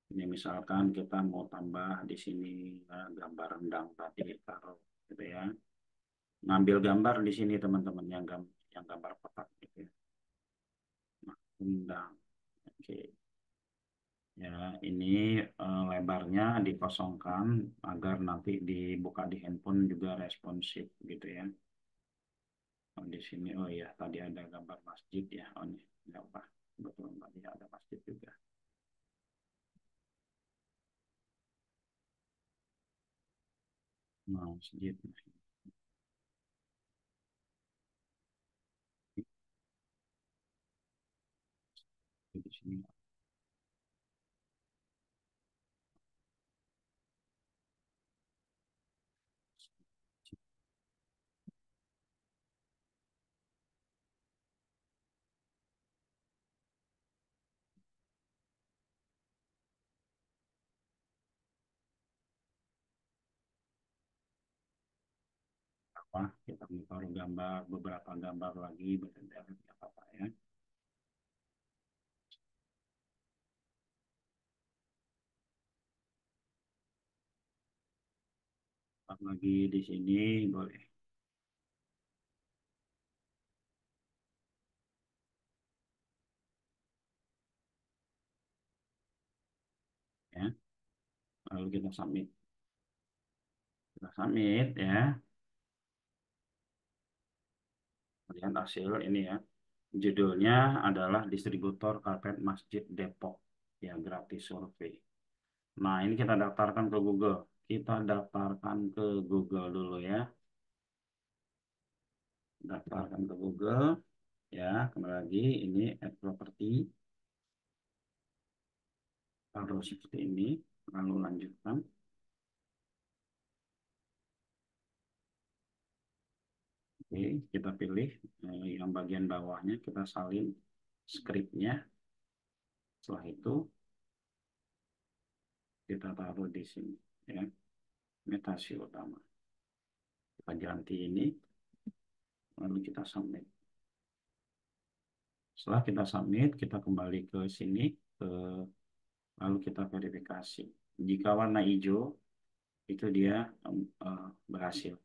A: Ini misalkan kita mau tambah di sini gambar rendang tadi taruh gitu ya. Ngambil gambar di sini teman-teman yang gambar kotak gitu ya. Nah, rendang. Oke. Ya, ini lebarnya dikosongkan agar nanti dibuka di handphone juga responsif gitu ya. Oh, di sini oh ya tadi ada gambar masjid ya. Oh ini nggak apa. Betul tadi ada masjid juga. Masjid. Di sini. apa, kita taruh gambar, beberapa gambar lagi, bertempel, nggak apa-apa ya. Lagi di sini boleh ya. Lalu kita submit ya. Lihat hasil ini ya. Judulnya adalah distributor karpet Masjid Depok ya, gratis survei. Nah, ini kita daftarkan ke Google. Kita daftarkan ke Google dulu ya. Daftarkan ke Google ya. Kembali lagi ini add property. Taruh seperti ini, lalu lanjutkan. Oke, kita pilih yang bagian bawahnya, kita salin scriptnya. Setelah itu kita taruh di sini ya, metasi utama. Kita ganti ini, lalu kita submit. Setelah kita submit, kita kembali ke sini, lalu kita verifikasi. Jika warna hijau, itu dia berhasil.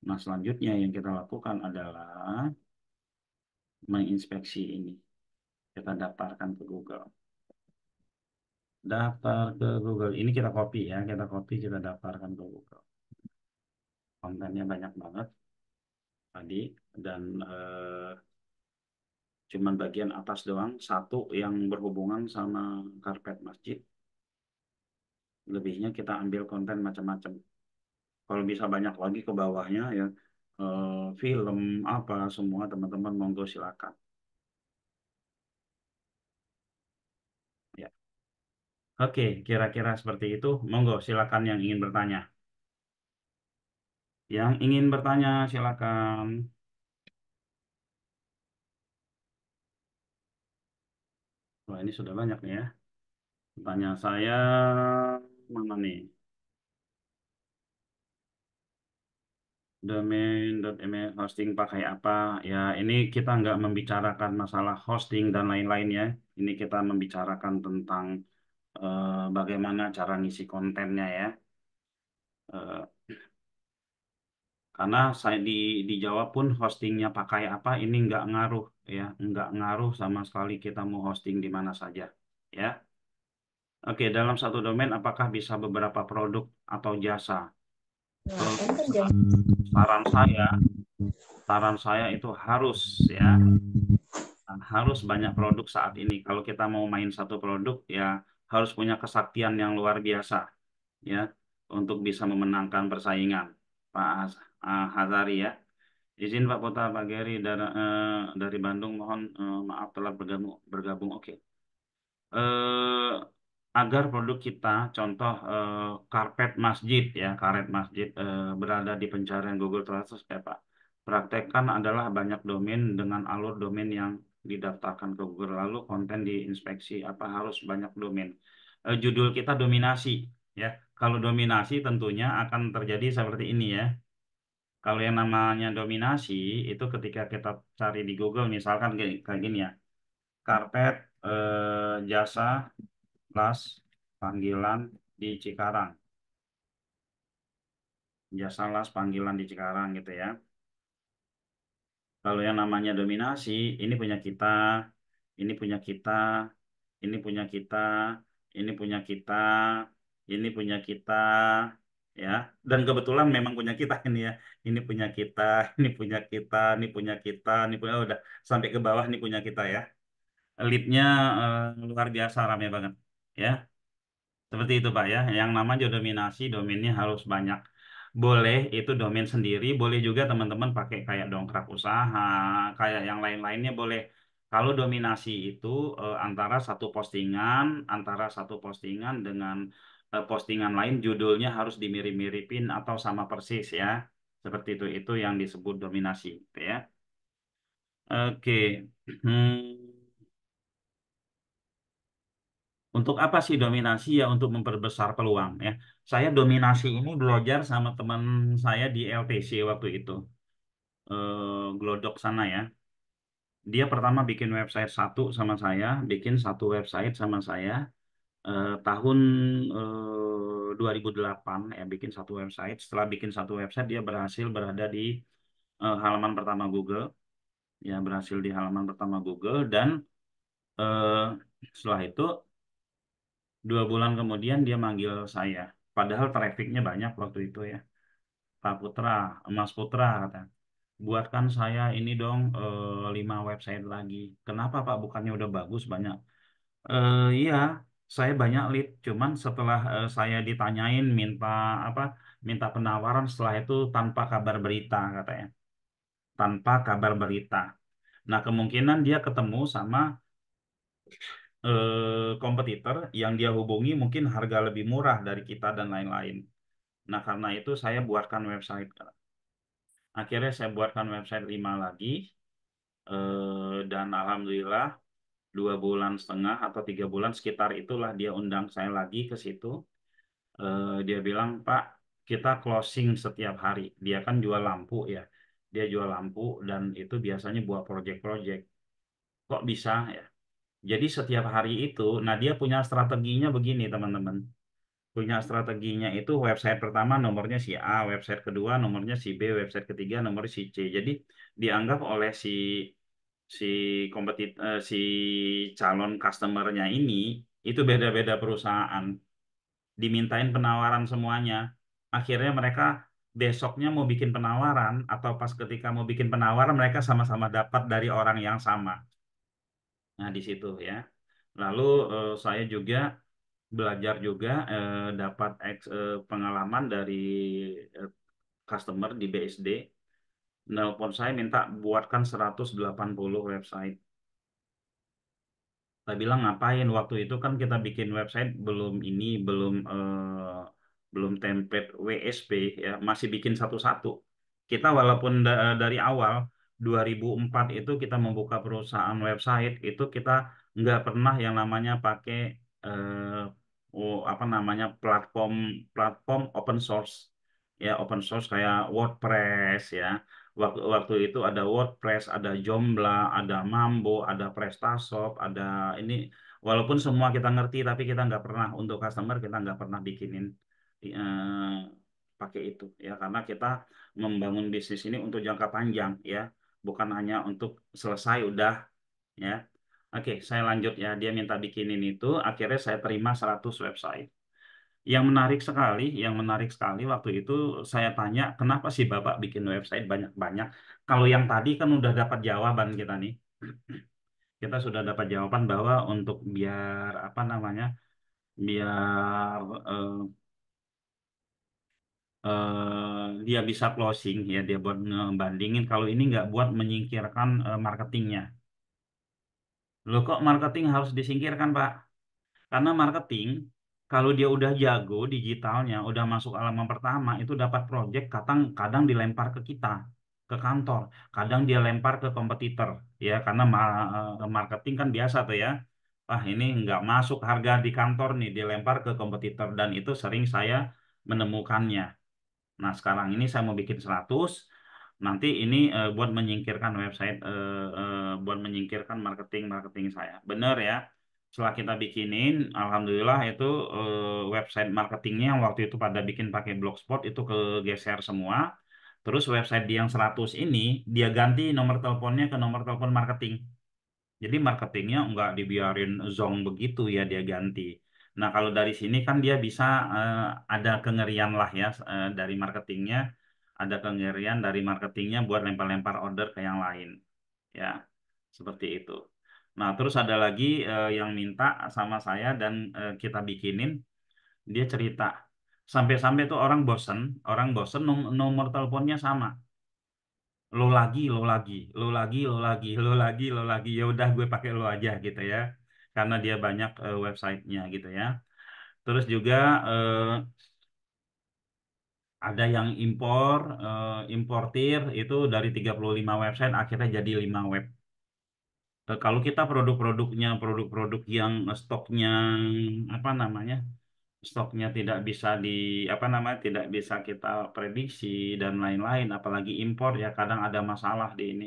A: Nah, selanjutnya yang kita lakukan adalah menginspeksi ini. Kita daftarkan ke Google. Daftar ke Google. Ini kita copy ya, kita daftarkan ke Google. Kontennya banyak banget tadi, dan cuman bagian atas doang, satu yang berhubungan sama karpet masjid. Lebihnya kita ambil konten macam-macam. Kalau bisa banyak lagi ke bawahnya ya, film apa semua teman-teman monggo silakan. Ya. Oke, kira-kira seperti itu. Monggo silakan yang ingin bertanya. Yang ingin bertanya silakan. Wah, ini sudah banyak nih ya. Pertanyaan saya mana nih? Domain.email hosting pakai apa? Ya, ini kita nggak membicarakan masalah hosting dan lain-lain ya. Ini kita membicarakan tentang bagaimana cara ngisi kontennya ya. Eh, karena saya dijawab pun hostingnya pakai apa, ini nggak ngaruh ya, nggak ngaruh sama sekali kita mau hosting di mana saja ya. Oke, dalam satu domain apakah bisa beberapa produk atau jasa?
C: Nah, kan
A: Saran saya, saran saya itu harus ya, harus banyak produk saat ini. Kalau kita mau main satu produk ya harus punya kesaktian yang luar biasa ya untuk bisa memenangkan persaingan. Pak Hazari ya. Izin Pak Kota Pak Geri dari Bandung, mohon maaf telah bergabung. Oke. eh, Agar produk kita, contoh karpet masjid ya, karpet masjid berada di pencarian Google Traffic ya Pak. Praktekkan adalah banyak domain dengan alur domain yang didaftarkan ke Google, lalu konten diinspeksi apa harus banyak domain. Judul kita dominasi ya. Kalau dominasi tentunya akan terjadi seperti ini ya. Kalau yang namanya dominasi itu ketika kita cari di Google misalkan kayak gini ya. Karpet jasa las panggilan di Cikarang. Jasa las panggilan di Cikarang gitu ya. Kalau yang namanya dominasi, ini punya kita, ini punya kita, ini punya kita, ini punya kita, ini punya kita, ya. Dan kebetulan memang punya kita ini ya. Ini punya kita, ini punya kita, ini punya kita, ini punya, oh, udah sampai ke bawah ini punya kita ya. Leadnya luar biasa ramai banget, ya. Seperti itu Pak ya. Yang namanya dominasi, domainnya harus banyak. Boleh itu domain sendiri, boleh juga teman-teman pakai kayak dongkrak usaha, kayak yang lain-lainnya boleh. Kalau dominasi itu antara satu postingan dengan postingan lain judulnya harus dimirip-miripin atau sama persis ya. Seperti itu yang disebut dominasi, gitu ya. Oke. Hmm. Untuk apa sih dominasi ya? Untuk memperbesar peluang ya. Saya dominasi ini belajar sama teman saya di LTC waktu itu, Glodok sana ya. Dia pertama bikin website satu sama saya, bikin satu website sama saya tahun 2008 ya, bikin satu website. Setelah bikin satu website dia berhasil berada di halaman pertama Google, ya berhasil di halaman pertama Google dan eh, setelah itu 2 bulan kemudian dia manggil saya. Padahal trafficnya banyak waktu itu ya. Pak Putra, Mas Putra kata, buatkan saya ini dong 5 website lagi. Kenapa Pak? Bukannya udah bagus banyak? Iya, saya banyak lead. Cuman setelah saya ditanyain minta apa, minta penawaran setelah itu tanpa kabar berita katanya, tanpa kabar berita. Nah kemungkinan dia ketemu sama kompetitor yang dia hubungi mungkin harga lebih murah dari kita dan lain-lain. Nah karena itu saya buatkan website. Akhirnya saya buatkan website 5 lagi dan alhamdulillah 2 bulan setengah atau 3 bulan sekitar itulah dia undang saya lagi ke situ. Dia bilang, Pak, kita closing setiap hari. Dia kan jual lampu ya. Dia jual lampu dan itu biasanya buat project-project. Kok bisa ya? Jadi setiap hari itu, nah dia punya strateginya begini teman-teman. Punya strateginya itu website pertama nomornya si A, website kedua nomornya si B, website ketiga nomornya si C. Jadi dianggap oleh si si calon customernya ini itu beda-beda perusahaan, dimintain penawaran semuanya. Akhirnya mereka besoknya mau bikin penawaran atau pas ketika mau bikin penawaran mereka sama-sama dapat dari orang yang sama. Nah, di situ ya. Lalu saya juga belajar juga dapat pengalaman dari eh, customer di BSD. Nelpon saya minta buatkan 180 website. Saya bilang ngapain waktu itu kan kita bikin website belum ini belum template WSP ya masih bikin satu-satu. Kita walaupun dari awal 2004 itu kita membuka perusahaan website itu kita nggak pernah yang namanya pakai apa namanya platform platform open source ya open source kayak WordPress ya. Waktu itu ada WordPress, ada Joomla, ada Mambo, ada PrestaShop, ada ini. Walaupun semua kita ngerti, tapi kita nggak pernah untuk customer kita nggak pernah bikinin eh, pakai itu ya karena kita membangun bisnis ini untuk jangka panjang ya, bukan hanya untuk selesai udah ya. Oke, saya lanjut ya. Dia minta bikinin itu, akhirnya saya terima 100 website. Yang menarik sekali waktu itu saya tanya, kenapa sih Bapak bikin website banyak-banyak? Kalau yang tadi kan udah dapat jawaban kita nih. Kita sudah dapat jawaban bahwa untuk biar apa namanya? Biar eh, dia bisa closing ya, dia buat ngebandingin. Kalau ini nggak buat menyingkirkan marketingnya. Loh kok marketing harus disingkirkan, Pak? Karena marketing, kalau dia udah jago digitalnya, udah masuk halaman pertama, itu dapat project, kadang kadang dilempar ke kita, ke kantor, kadang dia lempar ke kompetitor, ya karena marketing kan biasa tuh ya. Ah ini nggak masuk harga di kantor nih, dilempar ke kompetitor dan itu sering saya menemukannya. Nah, sekarang ini saya mau bikin 100. Nanti ini buat menyingkirkan website, buat menyingkirkan marketing-marketing saya. Bener ya. Setelah kita bikinin, alhamdulillah itu website marketingnya yang waktu itu pada bikin pakai Blogspot itu kegeser semua. Terus website dia yang 100 ini, dia ganti nomor teleponnya ke nomor telepon marketing. Jadi marketingnya nggak dibiarin zong begitu ya dia ganti. Nah kalau dari sini kan dia bisa eh, ada kengerian lah ya dari marketingnya, ada kengerian dari marketingnya buat lempar-lempar order ke yang lain, ya seperti itu. Nah terus ada lagi yang minta sama saya dan kita bikinin, dia cerita sampai-sampai tuh orang bosen nomor teleponnya sama lo lagi, lo lagi, lo lagi, lo lagi, lo lagi, lo lagi. Ya udah gue pakai lo aja gitu ya. Karena dia banyak websitenya gitu ya. Terus juga eh, ada yang importir itu dari 35 website akhirnya jadi 5 web. Kalau kita produk-produknya produk-produk yang stoknya apa namanya stoknya tidak bisa di apa namanya tidak bisa kita prediksi dan lain-lain, apalagi impor ya kadang ada masalah di ini.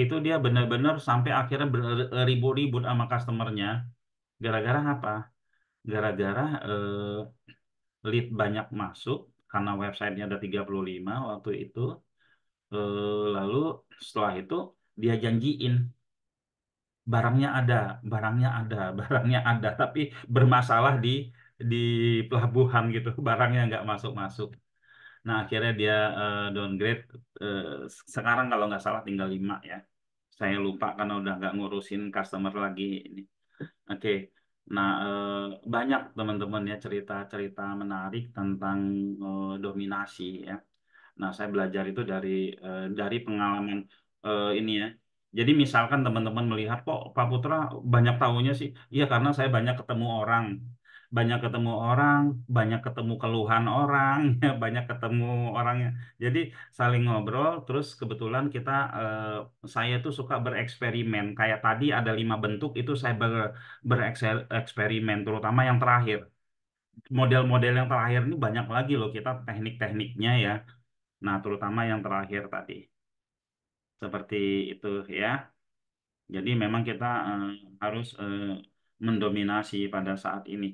A: Itu dia benar-benar sampai akhirnya ribut-ribut sama customernya. Gara-gara apa? Gara-gara lead banyak masuk karena websitenya ada 35 waktu itu. Lalu setelah itu dia janjiin barangnya ada, barangnya ada, tapi bermasalah di pelabuhan gitu, barangnya nggak masuk-masuk. Nah, akhirnya dia downgrade. eh, Sekarang kalau nggak salah tinggal 5 ya. Saya lupa karena udah nggak ngurusin customer lagi ini. Oke. Nah, banyak teman-teman ya cerita-cerita menarik tentang dominasi ya. Nah, saya belajar itu dari pengalaman ini ya. Jadi misalkan teman-teman melihat kok Pak Putra banyak tahunya sih. Iya karena saya banyak ketemu keluhan orang, ya, banyak ketemu orangnya. Jadi saling ngobrol. Terus kebetulan saya tuh suka bereksperimen. Kayak tadi ada 5 bentuk itu saya bereksperimen, terutama yang terakhir. Model-model yang terakhir ini banyak lagi loh kita teknik-tekniknya ya. Nah, terutama yang terakhir tadi, seperti itu ya. Jadi memang kita harus mendominasi pada saat ini.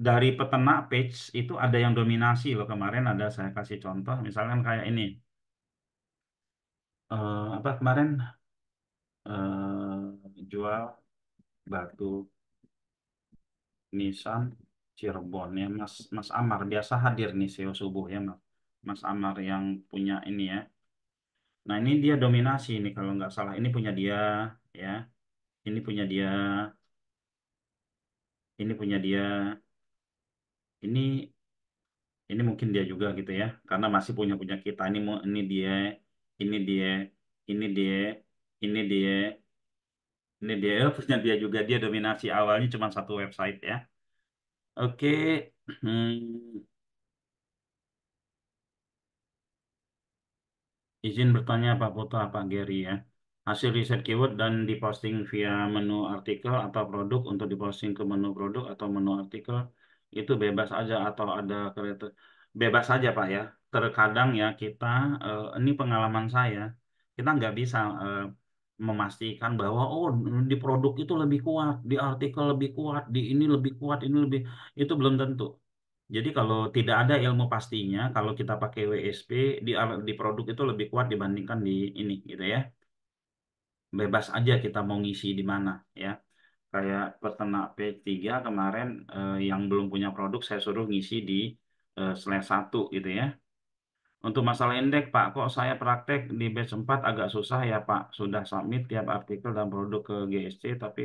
A: Dari peternak page itu ada yang dominasi loh. Kemarin ada saya kasih contoh, misalkan kayak ini. Apa kemarin jual batu Nissan Cirebon ya, Mas Amar biasa hadir nih SEO subuh ya, Mas Amar yang punya ini ya. Nah, ini dia dominasi nih kalau nggak salah. Ini punya dia ya. Ini punya dia, ini punya dia, ini ini mungkin dia juga gitu ya, karena masih punya punya kita. Ini dia, ini dia, ini dia, ini dia, punya dia juga. Dia dominasi awalnya cuma satu website ya. Oke, hmm, izin bertanya Pak Putu, Pak Gary ya. Hasil riset keyword dan diposting via menu artikel atau produk untuk diposting ke menu produk atau menu artikel itu bebas aja atau ada kriteria bebas saja Pak ya. Terkadang ya kita ini pengalaman saya kita nggak bisa memastikan bahwa oh di produk itu lebih kuat, di artikel lebih kuat, di ini lebih kuat, ini lebih itu belum tentu. Jadi kalau tidak ada ilmu pastinya, kalau kita pakai WSP di produk itu lebih kuat dibandingkan di ini gitu ya. Bebas aja kita mau ngisi di mana ya. Kayak peternak P3 kemarin yang belum punya produk saya suruh ngisi di /1 gitu ya. Untuk masalah indeks Pak, kok saya praktek di batch 4 agak susah ya Pak. Sudah submit tiap artikel dan produk ke GSC tapi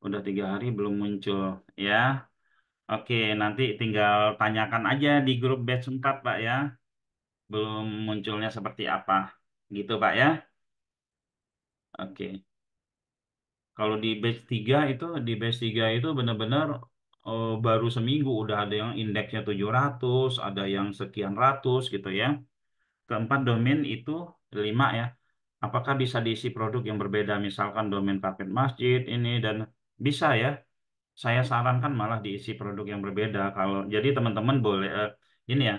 A: udah 3 hari belum muncul ya. Oke, nanti tinggal tanyakan aja di grup batch 4 Pak ya. Belum munculnya seperti apa. Gitu Pak ya. Oke. Kalau di batch 3 itu benar-benar baru seminggu udah ada yang indeksnya 700, ada yang sekian ratus gitu ya. Keempat domain itu 5 ya. Apakah bisa diisi produk yang berbeda misalkan domain karpet masjid ini dan bisa ya. Saya sarankan malah diisi produk yang berbeda. Kalau jadi teman-teman boleh ini ya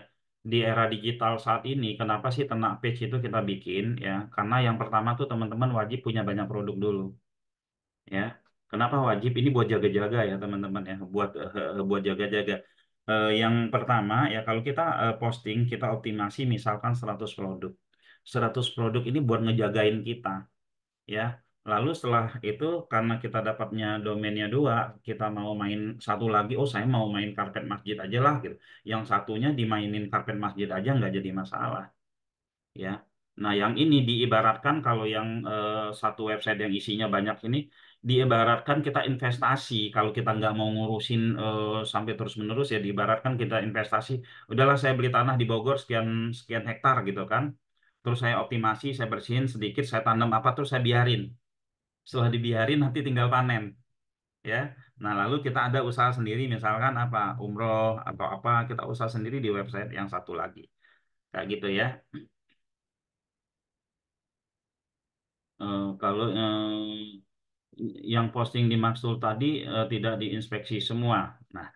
A: di era digital saat ini, kenapa sih Ternak Page itu kita bikin ya? Karena yang pertama tuh teman-teman wajib punya banyak produk dulu ya. Kenapa wajib? Ini buat jaga-jaga ya teman-teman ya, buat jaga-jaga. Yang pertama ya kalau kita posting, kita optimasi misalkan 100 produk. 100 produk ini buat ngejagain kita ya. Lalu setelah itu karena kita dapatnya domainnya 2, kita mau main satu lagi, oh saya mau main karpet masjid aja lah gitu. Yang satunya dimainin karpet masjid aja nggak jadi masalah ya. Nah, yang ini diibaratkan kalau yang satu website yang isinya banyak ini diibaratkan kita investasi. Kalau kita nggak mau ngurusin sampai terus-menerus ya diibaratkan kita investasi. Udahlah saya beli tanah di Bogor sekian sekian hektar gitu kan. Terus saya optimasi, saya bersihin sedikit, saya tanam apa terus saya biarin. Setelah dibiarin nanti tinggal panen ya. Nah, lalu kita ada usaha sendiri misalkan apa umroh atau apa kita usaha sendiri di website yang satu lagi. Kayak gitu ya. Kalau yang posting di Maxtool tadi tidak diinspeksi semua. Nah,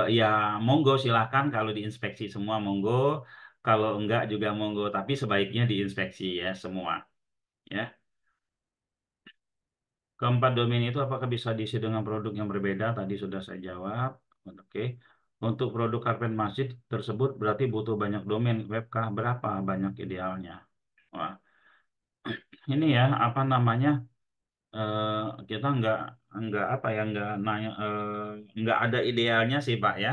A: ya monggo silakan kalau diinspeksi semua monggo, kalau enggak juga monggo, tapi sebaiknya diinspeksi ya semua. Ya. Keempat domain itu apakah bisa diisi dengan produk yang berbeda? Tadi sudah saya jawab. Oke. Untuk produk karpet masjid tersebut berarti butuh banyak domain webkah? Berapa banyak idealnya? Wah, ini ya apa namanya? eh, kita nggak apa ya nggak nanya nggak ada idealnya sih Pak ya.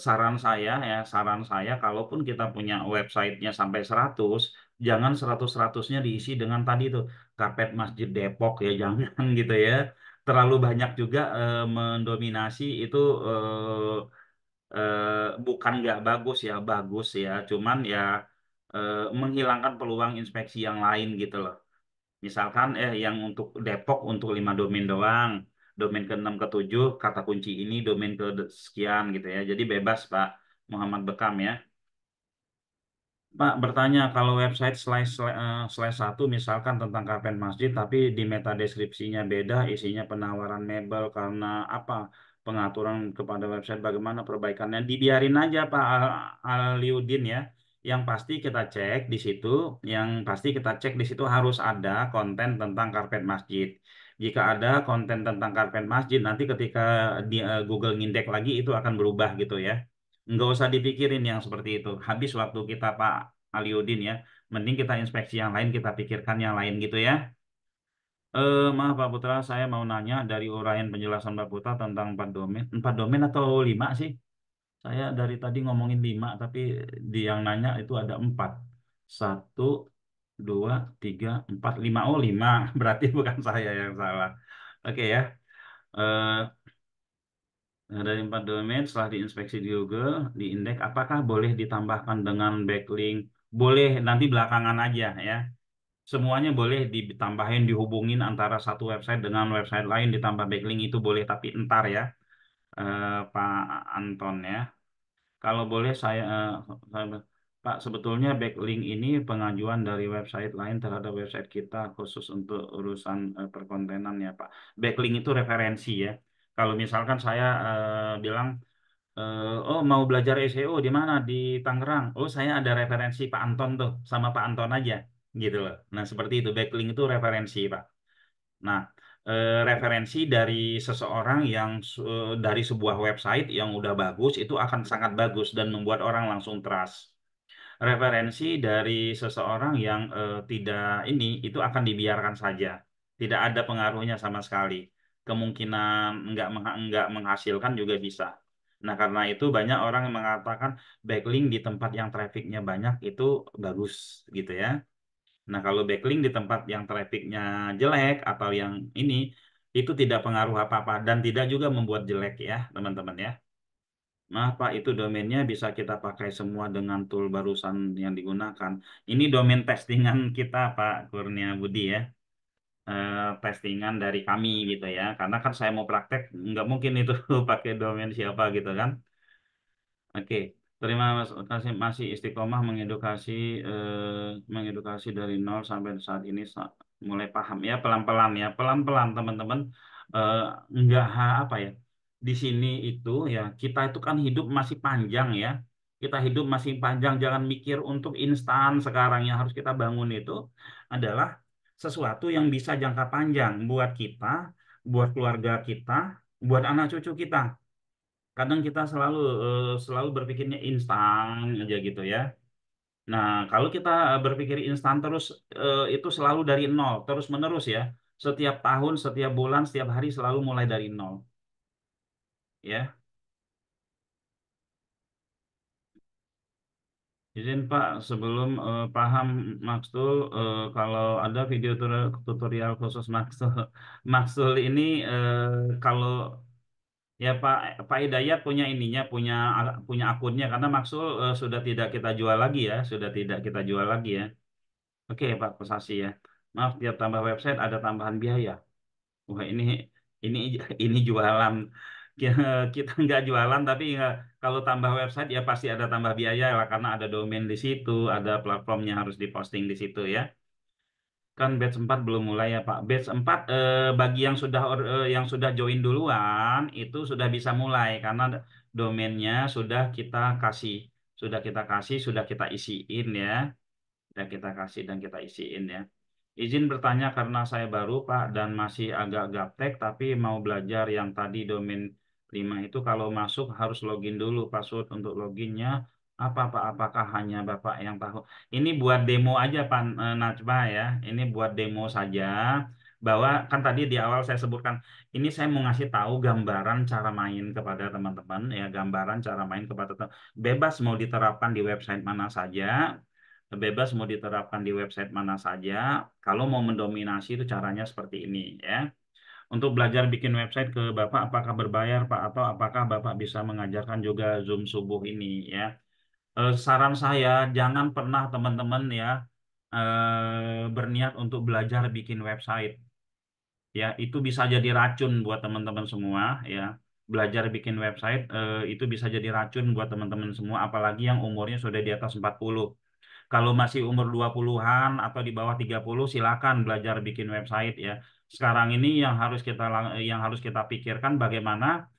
A: Saran saya kalaupun kita punya websitenya sampai 100, jangan 100-100-nya diisi dengan tadi tuh karpet Masjid Depok ya jangan gitu ya. Terlalu banyak juga mendominasi itu bukan nggak bagus ya bagus ya cuman ya menghilangkan peluang inspeksi yang lain gitu loh. Misalkan yang untuk Depok untuk 5 domain doang, domain ke-6 ke-7 kata kunci ini domain ke sekian gitu ya. Jadi bebas Pak Muhammad Bekam ya. Pak bertanya kalau website slash satu misalkan tentang karpet masjid tapi di meta deskripsinya beda isinya penawaran mebel karena apa pengaturan kepada website bagaimana perbaikannya dibiarin aja Pak Aliudin ya. Yang pasti kita cek di situ, yang pasti kita cek di situ harus ada konten tentang karpet masjid. Jika ada konten tentang karpet masjid nanti ketika di Google ngindek lagi itu akan berubah gitu ya. Nggak usah dipikirin yang seperti itu. Habis waktu kita Pak Aliudin ya. Mending kita inspeksi yang lain, kita pikirkan yang lain gitu ya. Maaf Pak Putra, saya mau nanya dari uraian penjelasan Pak Putra tentang 4 domain. 4 domain atau 5 sih? Saya dari tadi ngomongin 5, tapi di yang nanya itu ada 4. 1, 2, 3, 4, 5. Oh 5, berarti bukan saya yang salah. Oke ya. Eh, Nah, dari 4 domain setelah diinspeksi di Google, di indeks, apakah boleh ditambahkan dengan backlink? Boleh, nanti belakangan aja ya. Semuanya boleh ditambahin, dihubungin antara satu website dengan website lain, ditambah backlink itu boleh, tapi entar ya, Pak Anton ya. Kalau boleh Pak, sebetulnya backlink ini pengajuan dari website lain terhadap website kita khusus untuk urusan perkontenan ya Pak. Backlink itu referensi ya. Kalau misalkan saya bilang oh mau belajar SEO di mana? Di Tangerang. Oh saya ada referensi Pak Anton tuh, sama Pak Anton aja, gitu loh. Nah seperti itu backlink itu referensi Pak. Nah referensi dari seseorang yang dari sebuah website yang udah bagus itu akan sangat bagus dan membuat orang langsung trust. Referensi dari seseorang yang tidak ini itu akan dibiarkan saja, tidak ada pengaruhnya sama sekali. Kemungkinan nggak menghasilkan juga bisa. Nah, karena itu banyak orang yang mengatakan backlink di tempat yang trafficnya banyak itu bagus gitu ya. Nah, kalau backlink di tempat yang trafficnya jelek atau yang ini itu tidak pengaruh apa-apa dan tidak juga membuat jelek ya, teman-teman ya. Nah, Pak, itu domainnya bisa kita pakai semua dengan tool barusan yang digunakan. Ini domain testingan kita, Pak Kurnia Budi ya. Testingan dari kami gitu ya. Karena kan saya mau praktek, nggak mungkin itu pakai domain siapa gitu kan. Oke, terima kasih masih istiqomah mengedukasi dari nol sampai saat ini mulai paham ya pelan-pelan ya pelan-pelan teman-teman. Eh, nggak apa ya di sini itu ya kita itu kan hidup masih panjang ya kita hidup masih panjang jangan mikir untuk instan sekarang yang harus kita bangun itu adalah sesuatu yang bisa jangka panjang buat kita, buat keluarga kita, buat anak cucu kita. Kadang kita selalu berpikirnya instan aja gitu ya. Nah, kalau kita berpikir instan terus itu selalu dari nol, terus menerus ya. Setiap tahun, setiap bulan, setiap hari selalu mulai dari nol, ya. Izin Pak, sebelum paham Maxtool, kalau ada video tutorial khusus Maxtool, Maxtool ini kalau ya Pak Hidayat punya ininya, punya akunnya karena Maxul sudah tidak kita jual lagi ya, sudah tidak kita jual lagi ya. Oke Pak Kosasi ya. Maaf tiap tambah website ada tambahan biaya. Wah ini ini jualan. Kita kita nggak jualan tapi kalau tambah website ya pasti ada tambah biaya lah karena ada domain di situ, ada platformnya harus diposting di situ ya. Kan batch 4 belum mulai ya Pak. Batch 4 bagi yang sudah join duluan itu sudah bisa mulai karena domainnya sudah kita isiin ya. Sudah kita kasih dan kita isiin ya. Izin bertanya karena saya baru Pak dan masih agak gaptek tapi mau belajar yang tadi domain 5 itu kalau masuk harus login dulu password untuk loginnya apa Pak? Apakah hanya Bapak yang tahu? Ini buat demo aja Pak Najma ya. Ini buat demo saja bahwa kan tadi di awal saya sebutkan ini saya mau ngasih tahu gambaran cara main kepada teman-teman ya, gambaran cara main kepada teman bebas mau diterapkan di website mana saja, bebas mau diterapkan di website mana saja. Kalau mau mendominasi itu caranya seperti ini ya. Untuk belajar bikin website ke Bapak, apakah berbayar Pak atau apakah Bapak bisa mengajarkan juga Zoom subuh ini ya? Saran saya jangan pernah teman-teman ya berniat untuk belajar bikin website ya. Itu bisa jadi racun buat teman-teman semua ya. Belajar bikin website itu bisa jadi racun buat teman-teman semua apalagi yang umurnya sudah di atas 40. Kalau masih umur 20-an atau di bawah 30 silakan belajar bikin website ya. Sekarang ini yang harus kita pikirkan bagaimana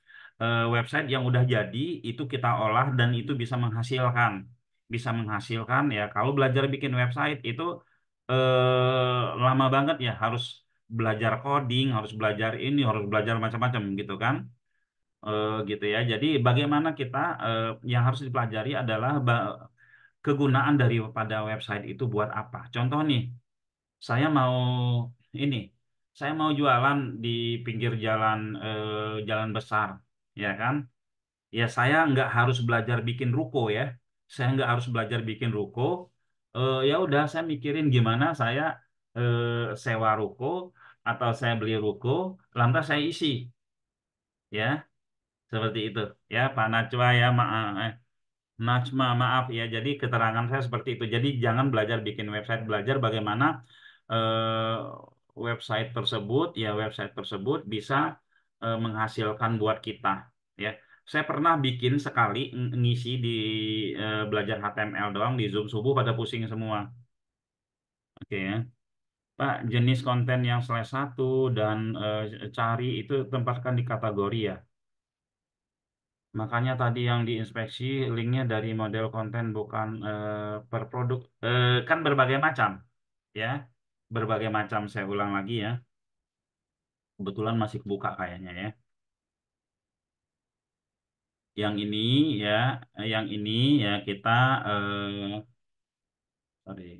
A: website yang udah jadi itu kita olah dan itu bisa menghasilkan. Bisa menghasilkan ya. Kalau belajar bikin website itu lama banget ya, harus belajar coding, harus belajar ini, harus belajar macam-macam gitu kan. Gitu ya. Jadi bagaimana kita yang harus dipelajari adalah kegunaan daripada website itu buat apa. Contoh nih, saya mau ini, saya mau jualan di pinggir jalan jalan besar, ya kan? Ya saya nggak harus belajar bikin ruko ya, saya nggak harus belajar bikin ruko. Ya udah, saya mikirin gimana saya sewa ruko atau saya beli ruko, lantas saya isi, ya seperti itu, ya Pak Najwa ya, Najma, maaf ya. Jadi keterangan saya seperti itu. Jadi jangan belajar bikin website, belajar bagaimana eh, website tersebut bisa menghasilkan buat kita. Ya, saya pernah bikin sekali ngisi di belajar HTML doang di Zoom subuh pada pusing semua. Oke ya, Pak. Jenis konten yang /1 dan cari itu tempatkan di kategori ya. Makanya tadi yang diinspeksi linknya dari model konten bukan per produk. Kan berbagai macam, ya. Berbagai macam, saya ulang lagi ya. Kebetulan masih kebuka kayaknya ya. Yang ini ya, yang ini ya kita, sorry,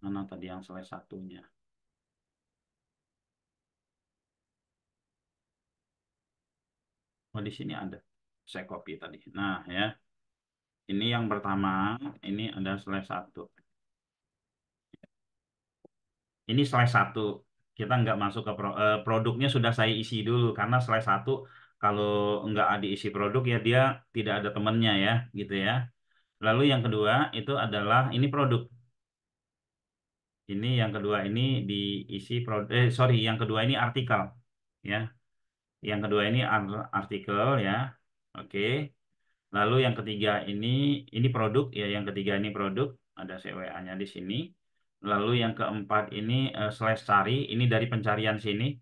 A: mana tadi yang /1-nya? Oh, di sini ada. Saya copy tadi. Nah ya, ini yang pertama, ini ada /1. Ini /1. Kita nggak masuk ke produknya sudah saya isi dulu karena /1 kalau nggak ada isi produk ya dia tidak ada temennya ya gitu ya. Lalu yang kedua itu adalah ini produk. Ini yang kedua ini diisi produk. Sorry, yang kedua ini artikel ya. Yang kedua ini artikel ya. Oke. Lalu yang ketiga ini produk ya. Yang ketiga ini produk. Ada CWA-nya di sini. Lalu yang keempat ini /cari. Ini dari pencarian sini.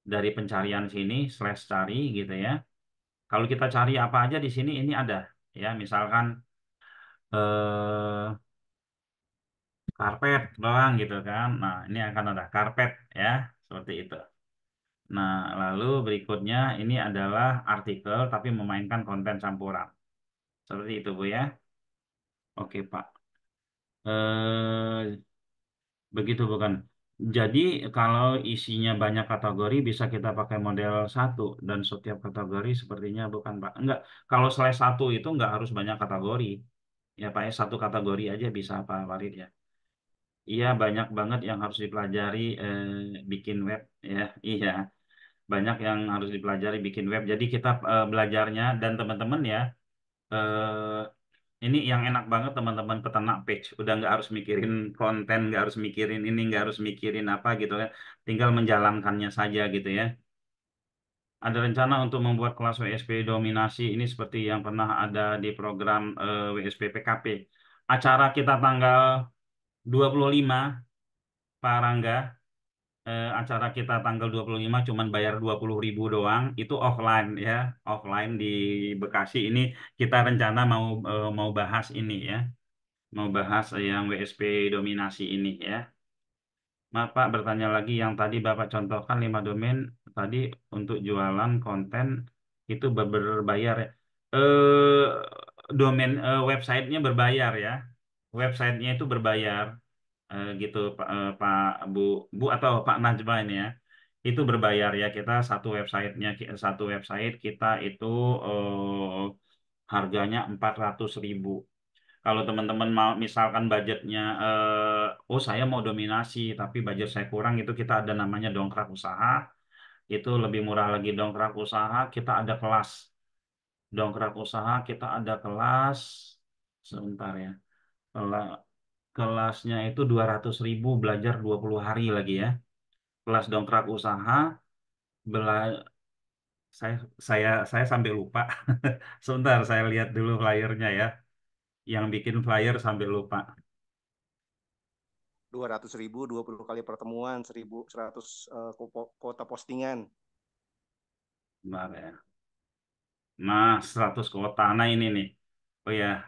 A: Dari pencarian sini /cari gitu ya. Kalau kita cari apa aja di sini ini ada ya. Misalkan eh, karpet doang gitu kan. Nah, ini akan ada karpet ya. Seperti itu. Nah, lalu berikutnya ini adalah artikel tapi memainkan konten campuran. Seperti itu, Bu ya. Oke, Pak. Eh, Begitu bukan? Jadi kalau isinya banyak kategori bisa kita pakai model satu dan setiap kategori sepertinya bukan, Pak. Enggak. Kalau /1 itu enggak harus banyak kategori. Ya, Pak, ya, satu kategori aja bisa, Pak Farid ya. Iya, banyak banget yang harus dipelajari bikin web ya. Iya. Banyak yang harus dipelajari bikin web. Jadi kita belajarnya dan teman-teman ya, ini yang enak banget teman-teman peternak page. Udah nggak harus mikirin konten, nggak harus mikirin ini, nggak harus mikirin apa gitu ya. Tinggal menjalankannya saja gitu ya. Ada rencana untuk membuat kelas WSP dominasi ini seperti yang pernah ada di program WSP PKP. Acara kita tanggal 25 Pak Rangga, acara kita tanggal 25 cuman bayar 20.000 doang, itu offline ya, offline di Bekasi. Ini kita rencana mau bahas ini ya, mau bahas yang WSP dominasi ini ya. Maaf Pak, bertanya lagi yang tadi Bapak contohkan 5 domain tadi untuk jualan konten itu berbayar ya. Eh websitenya berbayar ya. Websitenya itu berbayar gitu Pak Bu Bu atau Pak Najwa ini ya. Itu berbayar ya, kita satu website kita itu harganya 400.000. Kalau teman-teman mau misalkan budgetnya, oh saya mau dominasi tapi budget saya kurang, itu kita ada namanya dongkrak usaha. Itu lebih murah lagi. Dongkrak usaha kita ada kelas. Dongkrak usaha kita ada kelas. Sebentar ya. Kela- Kelasnya itu 200.000, belajar 20 hari lagi ya. Kelas dongkrak usaha bela saya saya sampai lupa. Sebentar saya lihat dulu flyernya ya. Yang bikin flyer sampai lupa.
D: 200.000, 20 kali pertemuan, 1.100 kuota postingan.
A: Bentar ya. Nah, 100 kota. Nah, ini nih. Oh ya,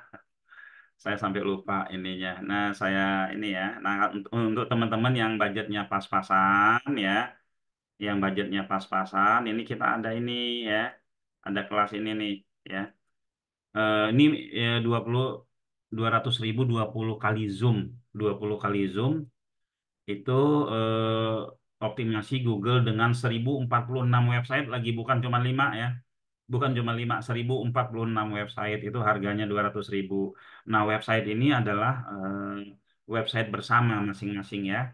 A: saya sampai lupa ininya. Nah, saya ini ya. Nah, untuk teman-teman yang budgetnya pas-pasan ya, yang budgetnya pas-pasan, ini kita ada ini ya. Ada kelas ini nih ya. Ini ya, 200.000 20 kali Zoom. 20 kali Zoom itu optimasi Google dengan 1.046 website lagi, bukan cuma 5 ya. Bukan cuma 5, 1.046 website itu harganya 200.000. Nah, website ini adalah website bersama masing-masing ya.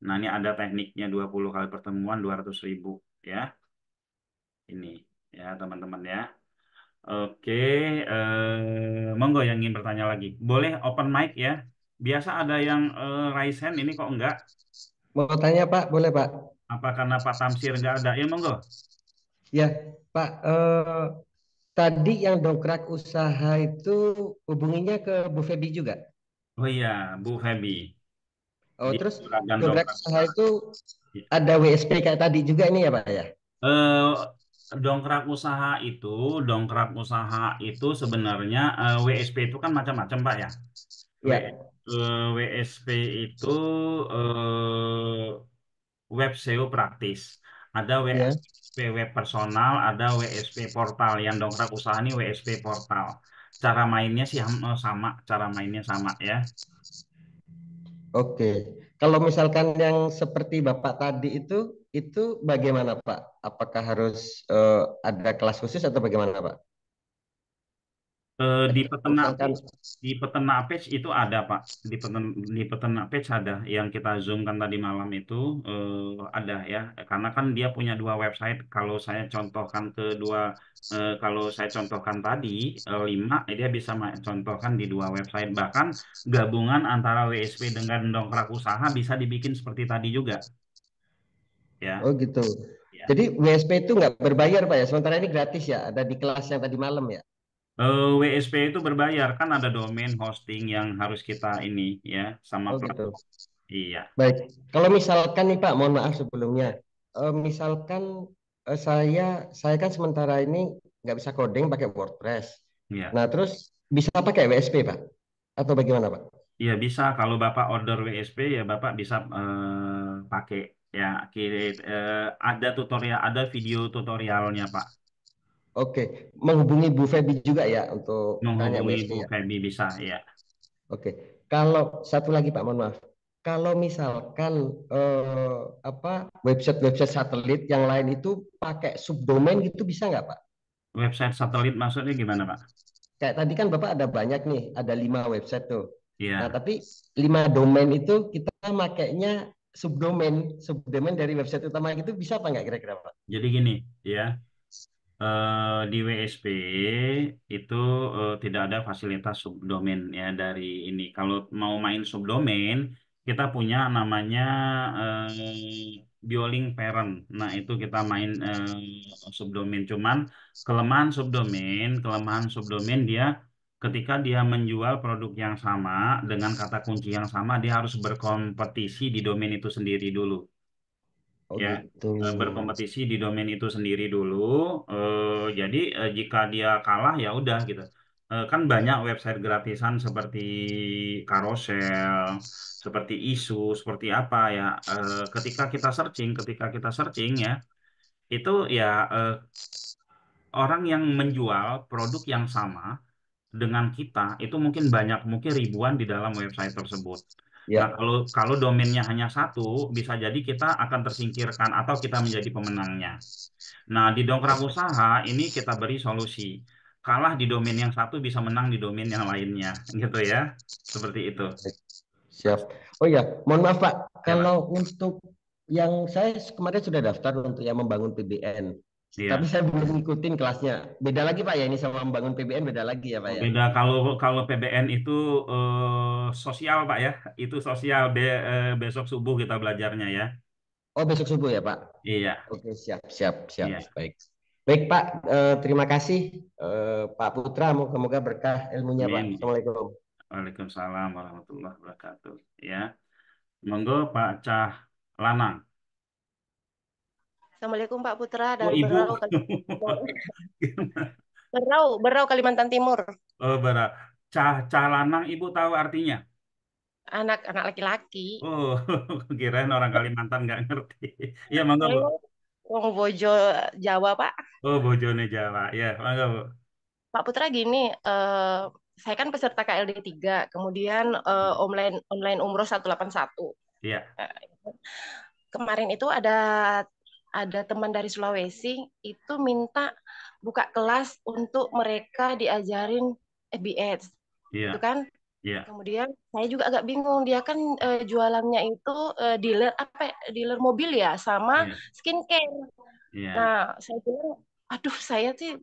A: Nah, ini ada tekniknya 20 kali pertemuan 200.000 ya. Ini ya teman-teman ya. Oke, monggo yang ingin bertanya lagi. Boleh open mic ya. Biasa ada yang raise hand, ini kok enggak?
E: Mau tanya Pak, boleh Pak?
A: Apa karena Pak Tamsir enggak ada? Ya monggo.
E: Ya, Pak. Tadi yang dongkrak usaha itu hubunginya ke Bu Febi juga.
A: Oh iya, Bu Feby.
E: Oh,
A: Di
E: terus
A: Juragan
E: dongkrak
A: Dongkrak
E: usaha
A: Usaha.
E: itu ada WSP kayak tadi juga ini ya Pak ya?
A: eh dongkrak usaha itu, dongkrak usaha itu sebenarnya WSP itu kan macam-macam Pak ya. W,
E: Ya,
A: WSP itu web SEO praktis. Ada
E: ya.
A: WSP web personal, ada WSP portal. Yang dongkrak usaha ini WSP portal. Cara mainnya sih sama, cara mainnya sama ya.
E: Oke. Kalau misalkan yang seperti Bapak tadi itu bagaimana Pak? Apakah harus ada kelas khusus atau bagaimana Pak?
A: Di
E: Kalau
A: peternak
E: misalkan,
A: page, di peternak page itu ada Pak. Di peternak page ada yang kita zoomkan tadi malam itu ada ya. Karena kan dia punya dua website. Kalau saya contohkan tadi 5, dia bisa contohkan di dua website. Bahkan gabungan antara WSP dengan dongkrak usaha bisa dibikin seperti tadi juga
E: oh
A: ya.
E: gitu.
A: Ya.
E: Jadi WSP itu nggak berbayar Pak ya? Sementara ini gratis ya? Ada di kelas yang tadi malam ya?
A: WSP itu berbayar kan, ada domain hosting yang harus kita ini ya sama
E: Oh gitu.
A: platform. Iya.
E: Baik, kalau misalkan nih Pak, mohon maaf sebelumnya, misalkan saya kan sementara ini nggak bisa coding pakai WordPress.
A: Iya.
E: Nah, terus bisa pakai WSP Pak? Atau bagaimana Pak?
A: Iya bisa, kalau Bapak order WSP ya Bapak bisa pakai ya ada tutorial, ada video tutorialnya Pak.
E: Oke, menghubungi Bu Febi juga ya untuk tanya
A: Menghubungi
E: WSP
A: Bu
E: ya.
A: Feby bisa ya.
E: Oke, kalau satu lagi Pak, mohon maaf. Kalau misalkan website-website satelit yang lain itu pakai subdomain gitu bisa nggak Pak?
A: Website satelit maksudnya gimana Pak?
E: Kayak tadi kan Bapak ada banyak nih, ada 5 website tuh. Nah,
A: Iya.
E: tapi 5 domain itu kita makainya subdomain dari website utama itu bisa apa nggak kira-kira Pak?
A: Jadi gini ya. Di WSP itu tidak ada fasilitas subdomain ya dari ini. Kalau mau main subdomain, kita punya namanya Bioling Parent. Nah, itu kita main subdomain. Cuman kelemahan subdomain dia ketika dia menjual produk yang sama dengan kata kunci yang sama, dia harus berkompetisi di domain itu sendiri dulu.
E: Oh
A: Ya,
E: gitu.
A: berkompetisi di domain itu sendiri dulu. Jadi jika dia kalah ya udah gitu. Kan banyak website gratisan seperti Carousel, seperti Isu, seperti apa ya. Ketika kita searching ya, itu ya eh, orang yang menjual produk yang sama dengan kita itu mungkin banyak, mungkin ribuan di dalam website tersebut. Nah,
E: Ya,
A: kalau domainnya hanya satu, bisa jadi kita akan tersingkirkan atau kita menjadi pemenangnya. Nah, di dongkrak usaha ini kita beri solusi. Kalah di domain yang satu bisa menang di domain yang lainnya, gitu ya. Seperti itu.
E: siap. Oh ya, mohon maaf Pak,
A: Ya, Pak.
E: kalau untuk yang saya kemarin sudah daftar untuk yang membangun PBN, tapi
A: Iya.
E: saya belum ngikutin kelasnya. Beda lagi Pak ya, ini sama membangun PBN beda lagi ya Pak
A: Oh,
E: ya.
A: beda kalau kalau PBN itu sosial, Pak ya. Itu sosial besok subuh kita belajarnya ya.
E: Oh besok subuh ya Pak.
A: Iya,
E: Oke siap siap siap
A: iya.
E: baik. Baik Pak, terima kasih Pak Putra, moga-moga berkah ilmunya Pak.
A: Amin.
E: Assalamualaikum.
A: Waalaikumsalam warahmatullahi wabarakatuh. Ya, monggo Pak Cah Lanang.
C: Assalamualaikum Pak Putra
A: Oh,
C: dari
A: Ibu.
C: Berau Kalimantan Timur.
A: Oh, Cah Cah Lanang, Ibu tahu artinya?
C: Anak-anak laki-laki.
A: Oh, kirain orang Kalimantan nggak ngerti. Iya, monggo Bu.
C: Saya wong Bojo Jawa Pak.
A: Oh, bojone Jawa. Ya, monggo Bu.
C: Pak Putra gini, saya kan peserta KLD 3, kemudian online online umroh 181.
A: Iya,
C: Eh, Kemarin itu ada teman dari Sulawesi itu minta buka kelas untuk mereka diajarin FBS
A: iya,
C: gitu kan.
A: iya,
C: Kemudian saya juga agak bingung, dia kan jualannya itu dealer apa ya, dealer mobil ya sama
A: iya,
C: skincare.
A: iya,
C: Nah, saya bilang, aduh saya sih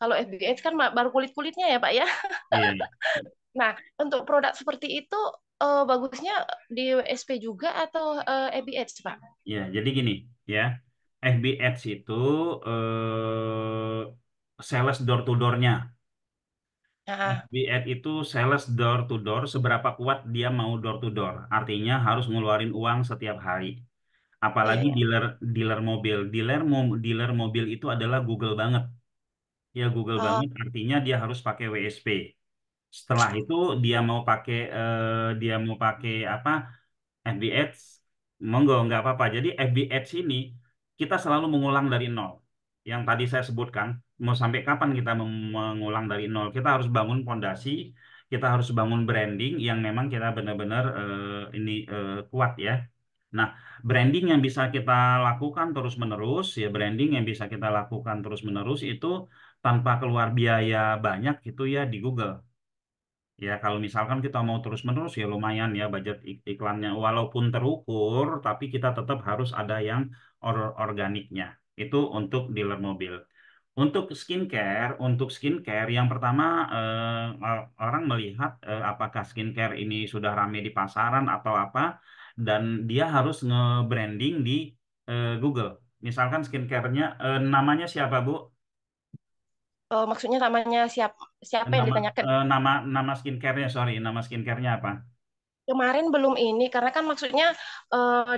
C: kalau FBS kan baru kulit-kulitnya ya Pak ya.
A: iya,
C: Nah, untuk produk seperti itu bagusnya di WSP juga atau FBS Pak?
A: iya. Jadi gini, ya. FB Ads itu sales door to door-nya.
C: Nah,
A: FB Ad itu sales door to door, seberapa kuat dia mau door to door. Artinya harus ngeluarin uang setiap hari.
C: iya
A: Apalagi
C: ya.
A: dealer dealer mobil. Dealer mobil itu adalah Google banget. Ya Google
C: Oh,
A: banget artinya dia harus pakai WSP. Setelah itu dia mau pakai apa? FB Ads, monggo nggak apa-apa. Jadi FB Ads ini kita selalu mengulang dari nol. Yang tadi saya sebutkan, mau sampai kapan kita mengulang dari nol? Kita harus bangun fondasi, kita harus bangun branding yang memang kita benar-benar kuat ya. Nah, branding yang bisa kita lakukan terus-menerus, ya branding yang bisa kita lakukan terus-menerus itu tanpa keluar biaya banyak itu ya di Google. Ya, kalau misalkan kita mau terus-menerus ya lumayan ya budget iklannya. Walaupun terukur, tapi kita tetap harus ada yang organiknya. Itu untuk dealer mobil. Untuk skincare yang pertama orang melihat apakah skincare ini sudah ramai di pasaran atau apa, dan dia harus nge-branding di Google. Misalkan skincare-nya namanya siapa Bu?
C: maksudnya namanya siapa yang
A: Nama
C: ditanyakan?
A: nama nama skincare-nya, sorry, nama skincare-nya apa?
C: Kemarin belum ini, karena kan maksudnya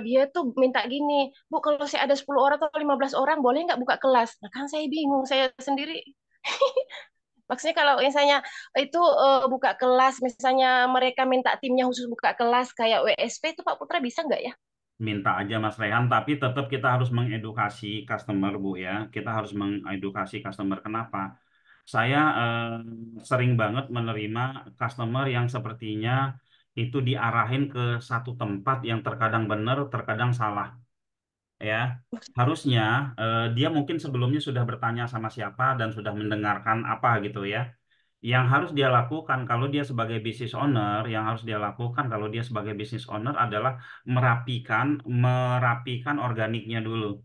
C: dia tuh minta gini, Bu, kalau saya ada 10 orang atau 15 orang, boleh nggak buka kelas? Nah kan saya bingung, saya sendiri. Maksudnya kalau misalnya itu buka kelas, misalnya mereka minta timnya khusus buka kelas kayak WSP itu Pak Putra bisa nggak ya?
A: Minta aja Mas Rehan, tapi tetap kita harus mengedukasi customer Bu ya. Kita harus mengedukasi customer. Kenapa? Saya sering banget menerima customer yang sepertinya itu diarahin ke satu tempat yang terkadang benar, terkadang salah. Ya, harusnya dia mungkin sebelumnya sudah bertanya sama siapa dan sudah mendengarkan apa gitu ya. Yang harus dia lakukan kalau dia sebagai business owner, yang harus dia lakukan kalau dia sebagai business owner adalah merapikan merapikan organiknya dulu.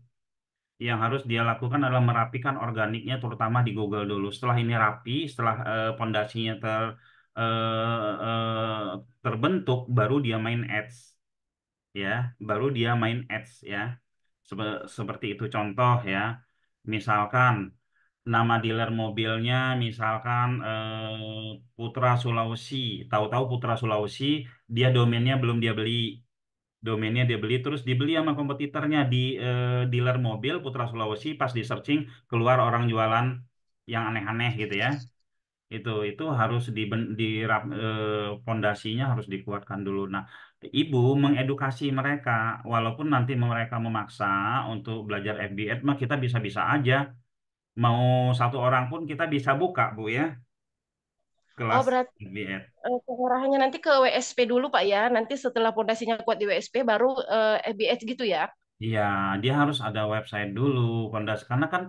A: Yang harus dia lakukan adalah merapikan organiknya terutama di Google dulu. Setelah ini rapi, setelah pondasinya terbentuk, baru dia main ads ya, baru dia main ads ya. Seperti itu contoh ya. Misalkan nama dealer mobilnya misalkan Putra Sulawesi. Tahu-tahu Putra Sulawesi, dia domainnya belum dia beli. Domainnya dia beli terus dibeli sama kompetitornya di dealer mobil Putra Sulawesi pas di searching keluar orang jualan yang aneh-aneh gitu ya. Itu harus pondasinya harus dikuatkan dulu. Nah, ibu mengedukasi mereka walaupun nanti mereka memaksa untuk belajar FBS mah kita bisa-bisa aja. Mau satu orang pun kita bisa buka, Bu ya,
C: Oh,
A: kelas
C: berarti
A: FBS.
C: pengarahannya nanti ke WSP dulu Pak ya. Nanti setelah pondasinya kuat di WSP baru FBS gitu ya.
A: Iya, dia harus ada website dulu, Honda. Karena kan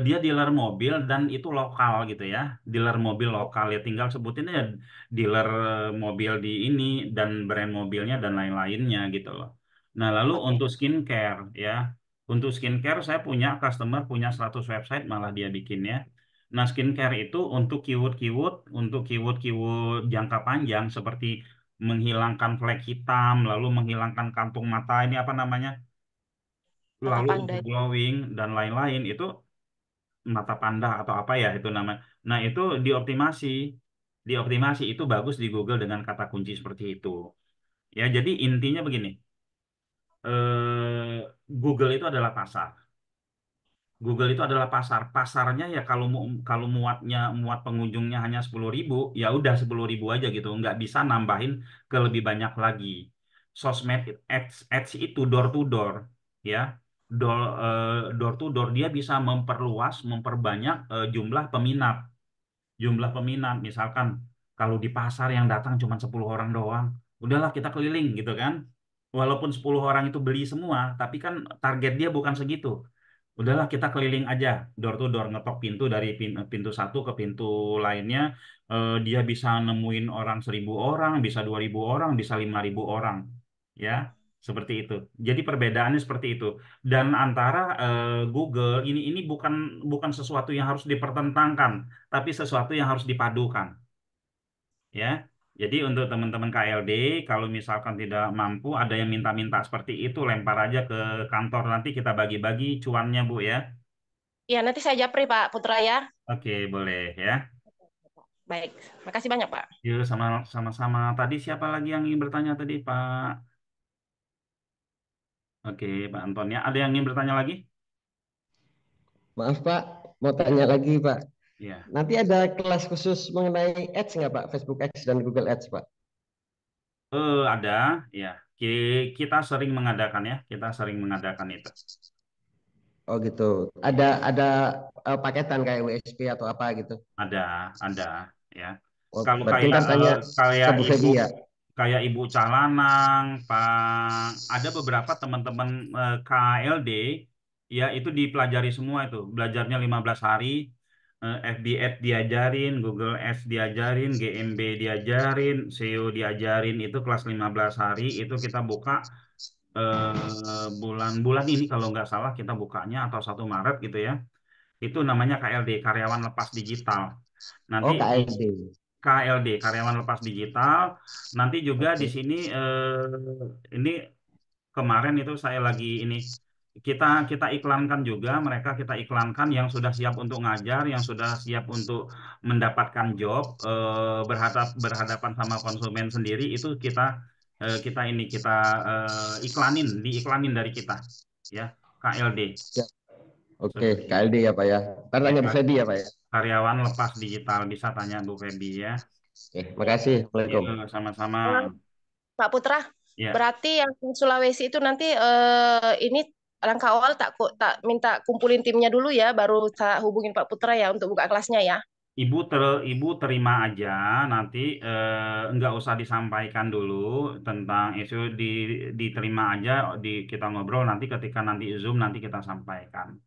A: dia dealer mobil dan itu lokal gitu ya, dealer mobil lokal ya. Tinggal sebutin aja dealer mobil di ini dan brand mobilnya dan lain-lainnya gitu loh. Nah, lalu
C: Oke.
A: untuk skincare ya, untuk skincare saya punya customer punya 100 website malah dia bikin ya. Nah, skincare itu untuk keyword jangka panjang seperti menghilangkan flek hitam, lalu menghilangkan kantung mata ini apa namanya,
C: Mata
A: lalu
C: panda.
A: untuk glowing dan lain-lain itu mata panda atau apa ya itu namanya. Nah itu dioptimasi itu bagus di Google dengan kata kunci seperti itu. Ya jadi intinya begini, Google itu adalah pasar. Google itu adalah pasar. Pasarnya ya kalau muat pengunjungnya hanya 10.000, ya udah 10.000 aja gitu. Nggak bisa nambahin ke lebih banyak lagi. Sosmed ads itu door to door, ya. Door to door dia bisa memperbanyak jumlah peminat. Jumlah peminat, misalkan kalau di pasar yang datang cuma 10 orang doang, udahlah kita keliling gitu kan. Walaupun 10 orang itu beli semua, tapi kan target dia bukan segitu. Udahlah kita keliling aja door to door ngetok pintu dari pintu satu ke pintu lainnya. Dia bisa nemuin orang 1.000 orang, bisa 2.000 orang, bisa 5.000 orang, ya seperti itu. Jadi perbedaannya seperti itu. Dan antara Google ini bukan bukan sesuatu yang harus dipertentangkan, tapi sesuatu yang harus dipadukan, ya. Jadi untuk teman-teman KLD, kalau misalkan tidak mampu, ada yang minta-minta seperti itu, lempar aja ke kantor nanti kita bagi-bagi cuannya, Bu ya.
C: Ya, nanti saya japri Pak Putra ya.
A: Oke, boleh ya.
C: Baik. Makasih banyak Pak.
A: Yuk, sama-sama. Tadi siapa lagi yang ingin bertanya tadi, Pak? Oke, Pak Anton ya. Ada yang ingin bertanya lagi?
E: Maaf Pak, mau tanya lagi Pak.
A: Ya.
E: Nanti ada kelas khusus mengenai Ads nggak Pak? Facebook Ads dan Google Ads Pak?
A: Ada, ya. Kita sering mengadakan ya. Kita sering mengadakan itu.
E: Oh gitu. Ada paketan kayak WSP atau apa gitu.
A: Ada, ada, ya.
E: Oh,
A: Kalau
E: berarti
A: kayak
E: ntar tanya ke
A: kayak
E: Bu
A: ibu
E: Feby ya.
A: kayak Ibu Calanang, Pak, ada beberapa teman-teman KLD, ya itu dipelajari semua itu. Belajarnya 15 hari, FB Ads diajarin, Google Ads diajarin, GMB diajarin, SEO diajarin, itu kelas 15 hari, itu kita buka bulan-bulan ini kalau nggak salah kita bukanya atau 1 Maret gitu ya. Itu namanya KLD, Karyawan Lepas Digital. Nanti
E: Oh
A: di
E: KLD.
A: KLD, Karyawan Lepas Digital. Nanti juga di
E: Oke.
A: sini ini kemarin itu saya lagi ini kita kita iklankan juga mereka kita iklankan yang sudah siap untuk ngajar, yang sudah siap untuk mendapatkan job berhadapan sama konsumen sendiri itu kita diiklanin dari kita ya KLD
E: Ya. Oke,
A: seperti itu.
E: KLD ya Pak ya. Ntar
A: Ya,
E: tanya Bu
A: Kak.
E: Feby ya Pak ya.
A: Karyawan lepas digital bisa tanya Bu Feby ya.
E: Oke, makasih.
A: Ya,
E: Assalamualaikum.
A: sama-sama.
C: Pak Putra,
A: Ya,
C: berarti yang Sulawesi itu nanti ini langkah awal tak minta kumpulin timnya dulu ya, baru tak hubungin Pak Putra ya untuk buka kelasnya ya.
A: Ibu terima aja nanti nggak usah disampaikan dulu tentang isu diterima aja kita ngobrol nanti ketika nanti Zoom nanti kita sampaikan.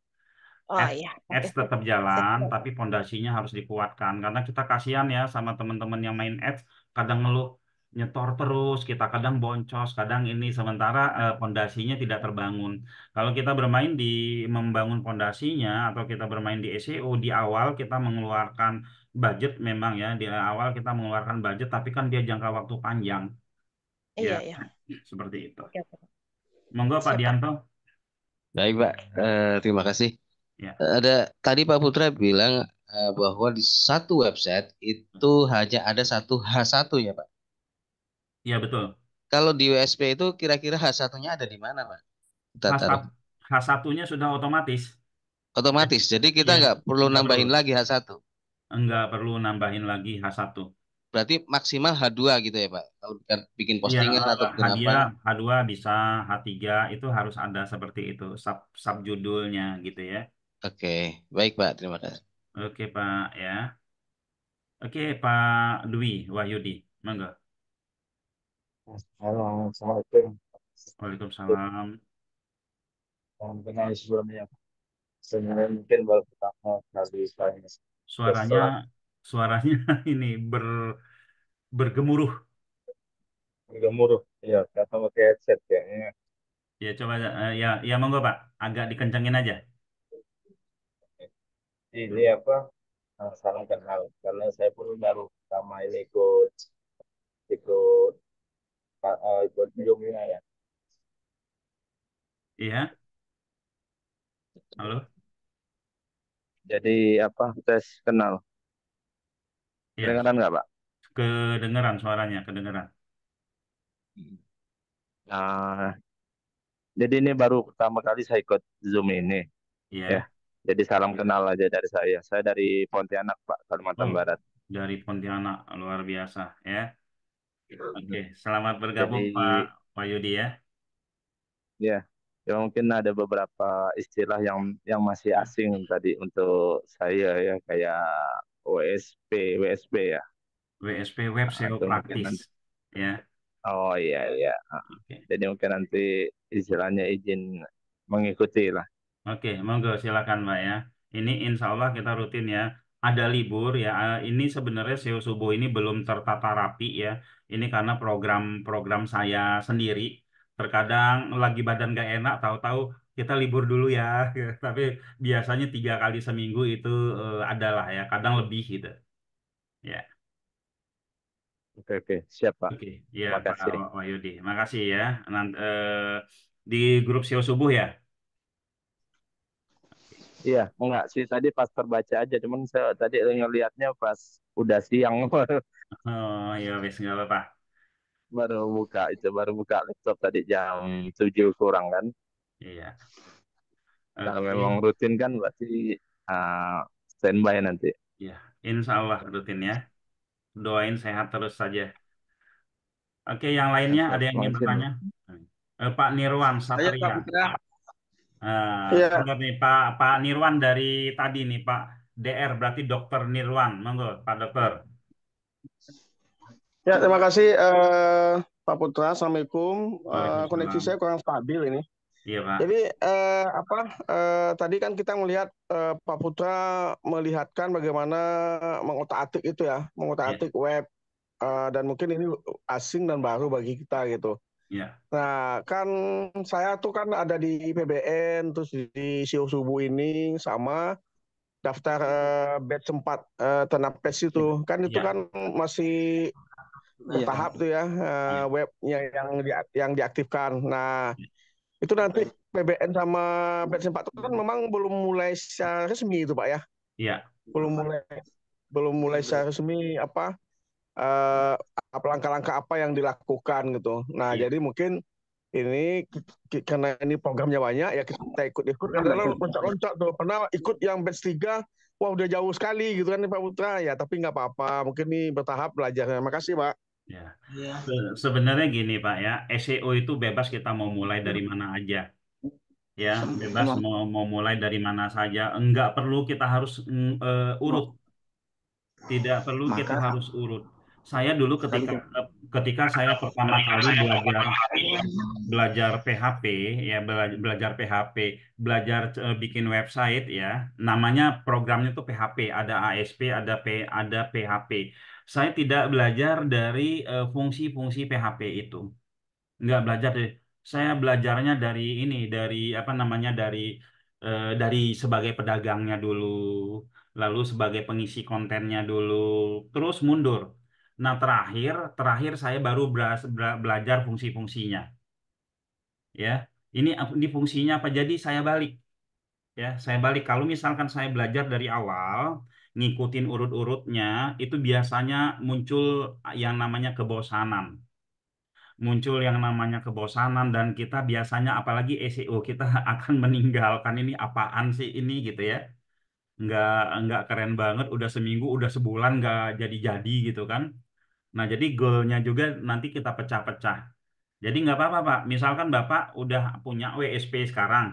C: Oh
A: Ads,
C: iya, oke.
A: ads tetap jalan, tapi pondasinya harus dikuatkan karena kita kasihan ya sama teman-teman yang main ads kadang ngeluh nyetor terus, kita kadang boncos, kadang ini sementara pondasinya tidak terbangun. Kalau kita bermain di membangun pondasinya atau kita bermain di SEO di awal kita mengeluarkan budget memang ya di awal kita mengeluarkan budget tapi kan dia jangka waktu panjang ya
C: Iya, iya.
A: seperti itu.
C: Oke, oke.
A: Monggo Pak
C: Siap, Pak.
A: Dianto.
B: Baik, Pak. Terima kasih.
A: Ya,
B: Ada tadi Pak Putra bilang bahwa di satu website itu hanya ada satu H1 ya Pak.
A: iya betul.
B: Kalau di WSP itu kira-kira H1-nya ada di mana Pak? Kita taruh
A: H1, H1-nya sudah otomatis.
B: otomatis. Jadi kita
A: Iya,
B: nggak perlu
A: nggak perlu.
B: nambahin lagi H1.
A: Nggak perlu nambahin lagi H1.
B: Berarti maksimal H2 gitu ya Pak. Kalau bikin
A: Iya,
B: postingan atau bikin apa?
A: hadiah H2 bisa, H3 itu harus ada seperti itu, sub judulnya gitu ya.
B: Oke, baik Pak. Terima kasih.
A: Oke Pak ya. Oke Pak Dwi Wahyudi, monggo.
F: Halo, Assalamualaikum.
A: Waalaikumsalam.
F: Salam kenal sebelumnya. Sebenarnya mungkin baru pertama kali saya
A: Suaranya
F: bersolat
A: suaranya ini bergemuruh.
F: bergemuruh. Iya, kata pakai headset kayaknya.
A: Ya coba ya ya monggo Pak, agak dikencengin aja.
F: Ini apa? Salam kenal. Karena saya pun baru pertama ini ikut ikut ikut Zoom-nya ya.
A: Iya, halo.
F: Jadi apa? Tes kenal.
A: Iya,
F: Kedengaran nggak, Pak?
A: kedengeran suaranya, kedengeran.
F: Nah, jadi ini baru pertama kali saya ikut Zoom ini ya.
A: Iya.
F: Jadi salam kenal aja dari saya. Saya dari Pontianak, Pak, Kalimantan
A: Oh,
F: Barat.
A: dari Pontianak luar biasa ya. Oke, selamat bergabung
F: Jadi
A: Pak Wahyudi ya.
F: ya, ya mungkin ada beberapa istilah yang masih asing tadi untuk saya ya kayak WSP, WSP ya.
A: WSP Web SEO
F: Atau mungkin
A: Praktis
F: nanti,
A: ya.
F: oh iya iya.
A: Oke.
F: Jadi mungkin nanti istilahnya izin mengikuti lah.
A: Oke, monggo silakan Mbak ya. Ini insya Allah kita rutin ya. Ada libur ya. Ini sebenarnya SEO Subuh ini belum tertata rapi ya. Ini karena program-program saya sendiri. Terkadang lagi badan gak enak, tahu-tahu kita libur dulu ya. Tapi biasanya 3 kali seminggu itu adalah ya. Kadang lebih gitu. Ya.
F: Oke oke, siap Pak.
A: Oke, ya
F: Terima
A: Pak
F: kasih.
A: Wahyudi. Makasih ya. Nanti di grup SEO Subuh ya.
F: Iya, enggak sih tadi pas terbaca aja, cuman saya tadi ngelihatnya pas udah siang
A: Oh ya wes nggak apa-apa.
F: baru buka laptop tadi jam 7 kurang kan.
A: Iya.
F: Kalau memang
A: Oke.
F: rutin kan berarti uh, standby nanti.
A: Ya, insya Allah rutin ya. Doain sehat terus saja. Oke, yang
F: Siap,
A: lainnya ada
F: siap.
A: yang ingin
F: Mungkin.
A: bertanya? Pak Nirwan
B: Saya Pak
A: Satria.
B: Putra.
F: Iya,
A: Sebentar nih Pak Nirwan dari tadi nih Pak DR berarti Dokter Nirwan. Monggo Pak Dokter.
D: Ya, terima kasih Pak Putra. Assalamualaikum. Koneksi
A: Waalaikumsalam.
D: saya kurang stabil ini.
A: Iya Pak.
D: Jadi tadi kan kita melihat Pak Putra melihatkan bagaimana mengotak-atik itu ya,
A: Iya,
D: mengotak-atik web dan mungkin ini asing dan baru bagi kita gitu.
A: iya,
D: Nah, kan saya tuh kan ada di PBN, terus di SEO Subuh ini sama daftar batch 4 Tenapes itu. Kan itu
A: iya,
D: kan masih bertahap tuh ya
A: iya,
D: webnya yang diaktifkan. Nah, itu nanti PBN sama batch 4 itu kan memang belum mulai secara resmi itu Pak ya.
A: iya,
D: Belum mulai belum mulai secara resmi eh, apa langkah-langkah apa yang dilakukan gitu. Nah,
A: iya,
D: jadi mungkin ini karena ini programnya banyak ya kita ikut-ikut kadang loncat-loncat tuh. Pernah ikut yang batch 3, wah udah jauh sekali gitu kan nih Pak Putra ya, tapi nggak apa-apa. Mungkin ini bertahap belajarnya. Makasih Pak.
A: iya. Sebenarnya gini Pak ya, SEO itu bebas kita mau mulai dari mana aja. Ya, bebas mau mulai dari mana saja. Enggak perlu kita harus urut. Tidak perlu kita harus urut. Saya dulu ketika saya pertama kali belajar belajar PHP ya belajar PHP bikin website ya namanya programnya itu PHP ada ASP ada PHP. Saya tidak belajar dari fungsi-fungsi PHP itu. Nggak belajar deh. Saya belajarnya dari ini, dari apa namanya, dari sebagai pedagangnya dulu, lalu sebagai pengisi kontennya dulu, terus mundur. Nah, terakhir saya baru belajar fungsi-fungsinya. Ya, ini fungsinya apa? Jadi saya balik. Ya, saya balik. Kalau misalkan saya belajar dari awal, ngikutin urut-urutnya, itu biasanya muncul yang namanya kebosanan. Muncul yang namanya kebosanan dan kita biasanya, apalagi SEO, kita akan meninggalkan ini apaan sih ini gitu ya. Nggak, nggak keren banget, udah seminggu, udah sebulan nggak jadi-jadi gitu kan. Nah, jadi goalnya juga nanti kita pecah-pecah. Jadi nggak apa-apa, Pak. Misalkan Bapak udah punya WSP sekarang,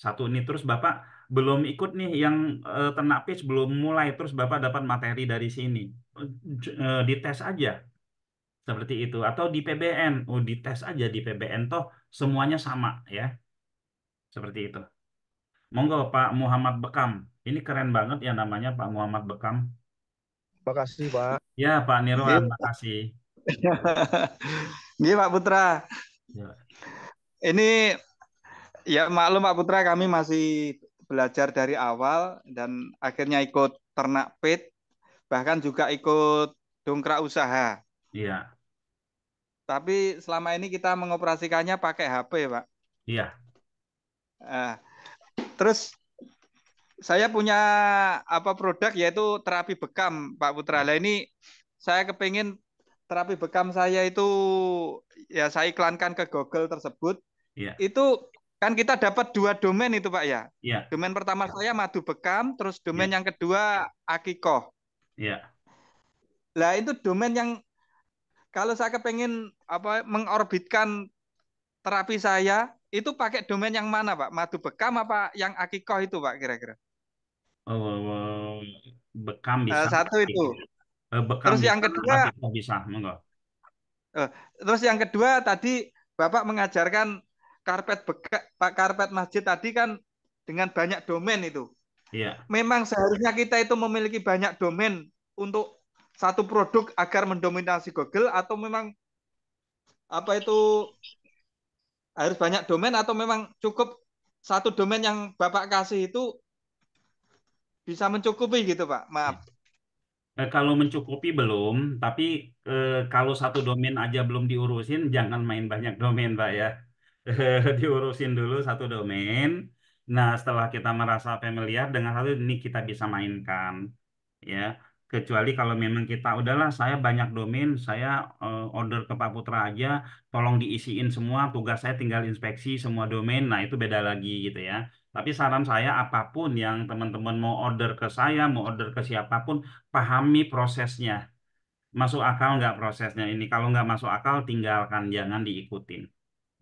A: satu ini, terus Bapak belum ikut nih yang ternak pitch, belum mulai, terus Bapak dapat materi dari sini. Dites aja, seperti itu. Atau di PBN, dites aja di PBN, toh semuanya sama ya, seperti itu. Monggo Pak Muhammad Bekam. Ini keren banget ya namanya Pak Muhammad Bekam.
D: Makasih, Pak.
A: Ya Pak Nirwan,
G: Nggih.
A: makasih.
G: Nggih, Pak Putra.
A: Ya,
G: Ini ya maklum Pak Putra, kami masih belajar dari awal dan akhirnya ikut ternak pit, bahkan juga ikut dongkrak usaha.
A: iya,
G: Tapi selama ini kita mengoperasikannya pakai HP, Pak.
A: iya,
G: Nah, terus saya punya produk yaitu terapi bekam, Pak Putra. Lah ini saya kepingin terapi bekam saya itu ya saya iklankan ke Google tersebut.
A: iya,
G: Itu kan kita dapat 2 domain itu, Pak ya.
A: iya,
G: Domain pertama saya Madu Bekam, terus domain
A: iya,
G: yang kedua Akikoh.
A: iya.
G: Lah itu domain yang kalau saya kepengen mengorbitkan terapi saya itu pakai domain yang mana, Pak? Madu Bekam apa yang Akikoh itu, Pak, kira-kira?
A: Bekam bisa,
G: Satu itu.
A: bekam
G: Terus yang
A: bisa,
G: kedua,
A: bisa, monggo.
G: eh, tadi Bapak mengajarkan karpet masjid tadi kan dengan banyak domain itu.
A: Iya,
G: Memang seharusnya kita itu memiliki banyak domain untuk satu produk agar mendominasi Google atau memang itu harus banyak domain atau memang cukup satu domain yang Bapak kasih itu bisa mencukupi gitu, Pak. Maaf.
A: Kalau mencukupi belum, tapi kalau satu domain aja belum diurusin, jangan main banyak domain, Pak ya. Diurusin dulu satu domain. Nah, setelah kita merasa familiar dengan satu ini kita bisa mainkan, ya. Kecuali kalau memang kita udahlah, saya banyak domain, saya order ke Pak Putra aja, tolong diisiin semua, tugas saya tinggal inspeksi semua domain. Nah, itu beda lagi gitu ya. Tapi saran saya apapun yang teman-teman mau order ke saya, mau order ke siapapun, pahami prosesnya. Masuk akal nggak prosesnya ini? Kalau nggak masuk akal, tinggalkan, jangan diikutin.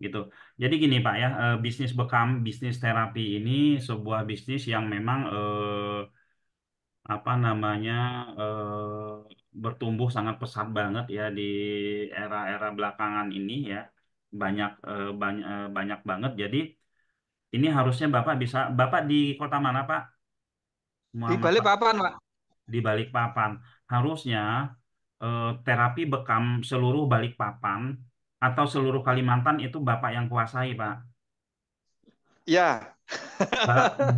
A: Gitu. Jadi gini Pak ya, bisnis bekam, bisnis terapi ini sebuah bisnis yang memang apa namanya bertumbuh sangat pesat banget ya di era-era belakangan ini ya. Banyak banget. Jadi ini harusnya Bapak bisa, Bapak di kota mana Pak?
G: Di
A: Muhammad
G: balik papan, Pak.
A: di Balikpapan. Harusnya terapi bekam seluruh Balikpapan atau seluruh Kalimantan itu Bapak yang kuasai, Pak.
G: Ya.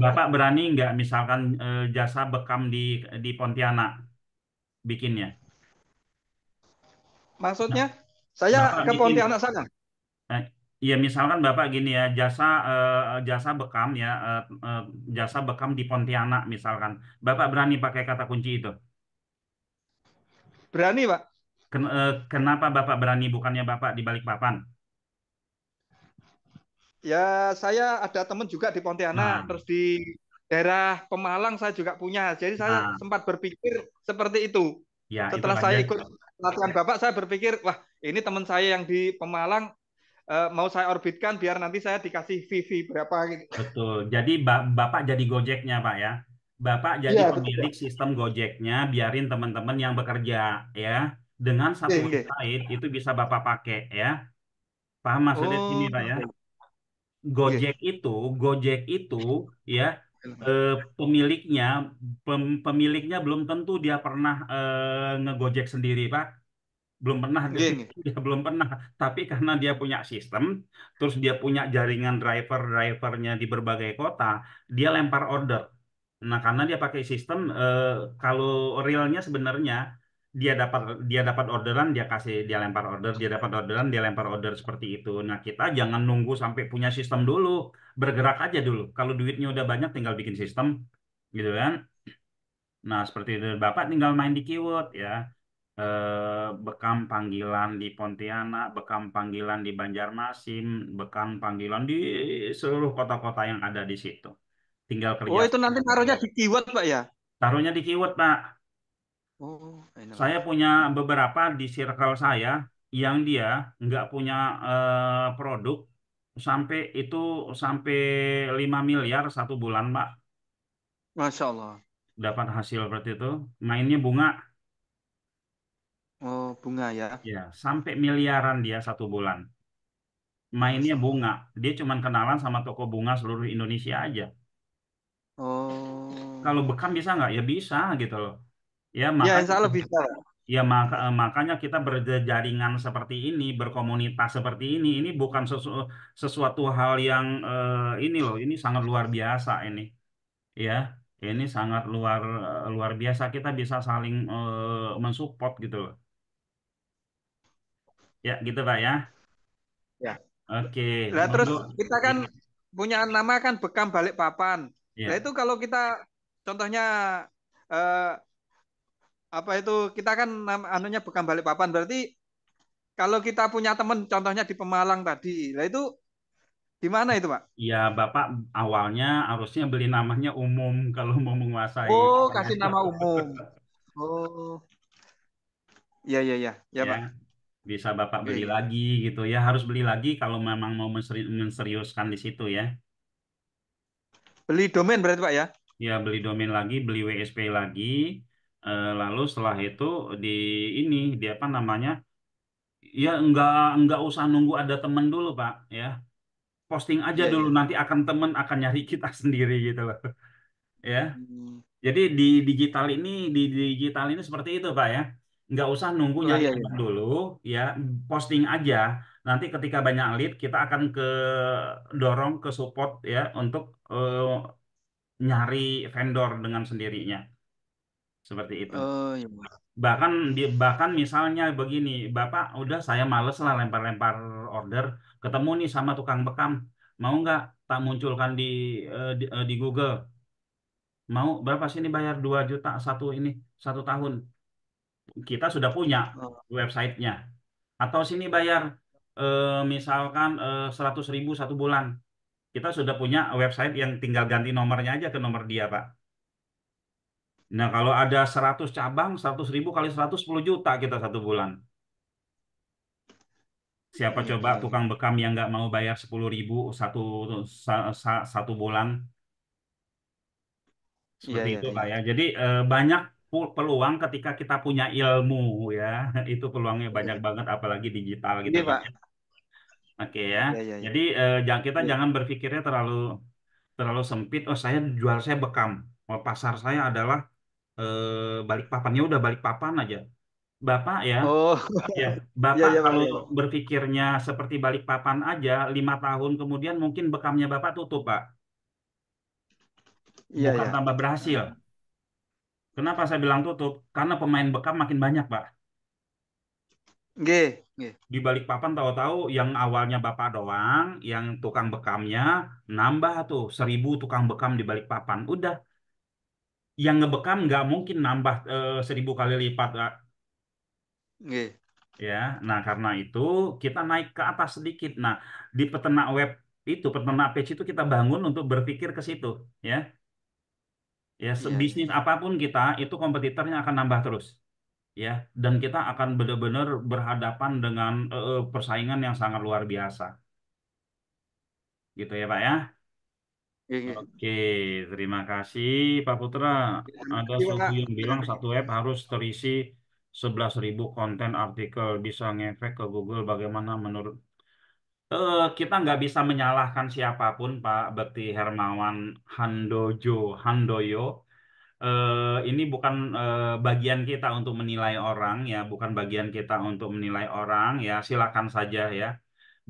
A: Bapak berani nggak misalkan jasa bekam di Pontianak bikinnya?
G: Maksudnya saya
A: Bapak
G: ke
A: bikin,
G: Pontianak sana.
A: eh, ya misalkan Bapak gini ya, jasa bekam ya, jasa bekam di Pontianak misalkan. Bapak berani pakai kata kunci itu?
G: Berani, Pak.
A: Kenapa Bapak berani bukannya Bapak di Balikpapan?
G: Ya, saya ada teman juga di
A: Nah,
G: Pontianak, terus di daerah Pemalang saya juga punya. Jadi saya
A: nah,
G: sempat berpikir seperti itu.
A: ya itu
G: Setelah
A: aja.
G: saya ikut latihan Bapak, saya berpikir, wah, ini teman saya yang di Pemalang mau saya orbitkan biar nanti saya dikasih VV berapa gitu.
A: Betul. Jadi Bapak jadi Gojeknya, Pak ya. Bapak jadi
G: Iya, betul,
A: pemilik
G: Pak.
A: sistem Gojeknya, biarin teman-teman yang bekerja ya. Dengan satu
G: Nggih, nggih.
A: website itu bisa Bapak pakai ya. Paham maksudnya sini,
G: Oh,
A: Pak ya?
G: nggih.
A: Gojek itu ya eh, pemiliknya pemiliknya belum tentu dia pernah ngegojek sendiri, Pak. Belum pernah
G: Nggih, nggih.
A: dia belum pernah, tapi karena dia punya sistem, terus dia punya jaringan drivernya di berbagai kota, dia lempar order. Nah, karena dia pakai sistem, kalau realnya sebenarnya dia dapat orderan, dia lempar order, dia dapat orderan, dia lempar order seperti itu. Nah, kita jangan nunggu sampai punya sistem dulu, bergerak aja dulu. Kalau duitnya udah banyak, tinggal bikin sistem, gitu kan. Nah, seperti itu Bapak tinggal main di keyword ya. Bekam panggilan di Pontianak, bekam panggilan di Banjarmasin, bekam panggilan di seluruh kota-kota yang ada di situ. Tinggal
G: Oh,
A: kerja
G: itu nanti naruhnya di keyword, Pak ya?
A: taruhnya di keyword, Pak.
G: Oh, enak, Pak.
A: Saya punya beberapa di circle saya yang dia nggak punya produk sampai itu sampai 5 miliar satu bulan, Pak.
G: Masya Allah.
A: Dapat hasil seperti itu. Mainnya bunga,
G: Oh, bunga ya.
A: ya, sampai miliaran dia satu bulan. Mainnya
G: Masya Allah.
A: bunga. Dia cuman kenalan sama toko bunga seluruh Indonesia aja.
G: Oh.
A: Kalau bekam bisa nggak? Ya bisa gitu loh. Ya
G: Ya,
A: makanya
G: insya Allah bisa.
A: ya makanya kita berjaringan seperti ini, berkomunitas seperti ini. Ini bukan sesuatu hal yang ini loh. Ini sangat luar biasa ini. Ya, ini sangat luar biasa. Kita bisa saling mensupport gitu loh. Ya, gitu Pak ya.
G: Ya.
A: Oke,
G: Lah terus
A: untuk
G: kita
A: ya,
G: kan punya nama kan Bekam Balikpapan. Nah
A: ya.
G: itu kalau kita contohnya eh, apa itu kita kan anunya Bekam Balikpapan berarti kalau kita punya teman contohnya di Pemalang tadi. Nah itu di mana itu, Pak?
A: Ya, Bapak awalnya harusnya beli namanya umum kalau mau menguasai.
G: Oh, kasih nama umum. Oh, iya iya iya. Ya,
A: Ya,
G: Pak.
A: bisa Bapak
G: Iya
A: beli
G: iya.
A: lagi gitu ya. Harus beli lagi kalau memang mau menseriuskan di situ ya.
G: Beli domain berarti, Pak ya?
A: Ya, beli domain lagi, beli WSP lagi. Lalu setelah itu di ini, di apa namanya? Ya, nggak usah nunggu ada temen dulu, Pak. Ya, posting aja
G: Iya
A: dulu.
G: iya.
A: Nanti temen akan nyari kita sendiri gitu loh. Ya.
G: Hmm.
A: Jadi di digital ini seperti itu Pak ya. Nggak usah nunggu
G: Oh
A: nyari
G: iya
A: teman
G: iya.
A: dulu ya, posting aja. Nanti ketika banyak lead kita akan dorong ke support ya untuk nyari vendor dengan sendirinya. Seperti itu.
G: Oh iya, Pak.
A: Bahkan misalnya begini, Bapak udah saya males lah lempar-lempar order, ketemu nih sama tukang bekam. Mau nggak tak munculkan di Google? Mau berapa sini bayar 2 juta satu tahun. Kita sudah punya
G: Oh,
A: websitenya. Atau sini bayar misalkan 100.000 satu bulan. Kita sudah punya website yang tinggal ganti nomornya aja ke nomor dia, Pak. Nah, kalau ada 100 cabang, 100.000 kali 100 10 juta kita satu bulan. Siapa
G: iya
A: coba
G: iya iya.
A: tukang bekam yang nggak mau bayar 10.000 satu bulan?
G: Iya
A: Seperti
G: iya
A: itu, Pak
G: iya.
A: ya. Jadi banyak peluang ketika kita punya ilmu ya. Itu peluangnya banyak
G: Iya.
A: banget apalagi digital gitu
G: Ini,
A: kan.
G: Pak.
A: Oke ya.
G: Iya iya iya.
A: Jadi kita
G: Iya.
A: jangan berpikirnya terlalu terlalu sempit. Oh, saya bekam. Oh, pasar saya adalah Balikpapan. Ya udah Balikpapan aja. Bapak ya,
G: Oh,
A: ya
G: iya
A: Bapak
G: iya, Pak.
A: kalau
G: Iya, iya.
A: berpikirnya seperti Balikpapan aja, 5 tahun kemudian mungkin bekamnya Bapak tutup, Pak.
G: Iya
A: Bukan
G: iya.
A: tambah berhasil. Kenapa saya bilang tutup? Karena pemain bekam makin banyak, Pak.
G: Nggih, nggih.
A: Di Balikpapan tahu-tahu yang awalnya Bapak doang, yang tukang bekamnya nambah tuh 1.000 tukang bekam di Balikpapan. Udah, yang ngebekam nggak mungkin nambah 1.000 kali lipat, Kak.
G: Nggih.
A: Ya. Nah, karena itu kita naik ke atas sedikit. Nah, di peternak web itu, peternak page itu kita bangun untuk berpikir ke situ, ya. Ya,
G: Iya iya
A: bisnis
G: iya.
A: apapun kita itu kompetitornya akan nambah terus, ya. Dan kita akan benar-benar berhadapan dengan persaingan yang sangat luar biasa, gitu ya, Pak ya.
G: Nggih, nggih.
A: Oke, terima kasih Pak Putra. Ada
G: Iya,
A: suhu
G: Pak.
A: yang bilang satu web harus terisi 11.000 konten artikel bisa ngefek ke Google. Bagaimana menurut kita nggak bisa menyalahkan siapapun, Pak Bekti Hermawan Handoyo. Ini bukan bagian kita untuk menilai orang ya, bukan bagian kita untuk menilai orang ya. Silakan saja ya.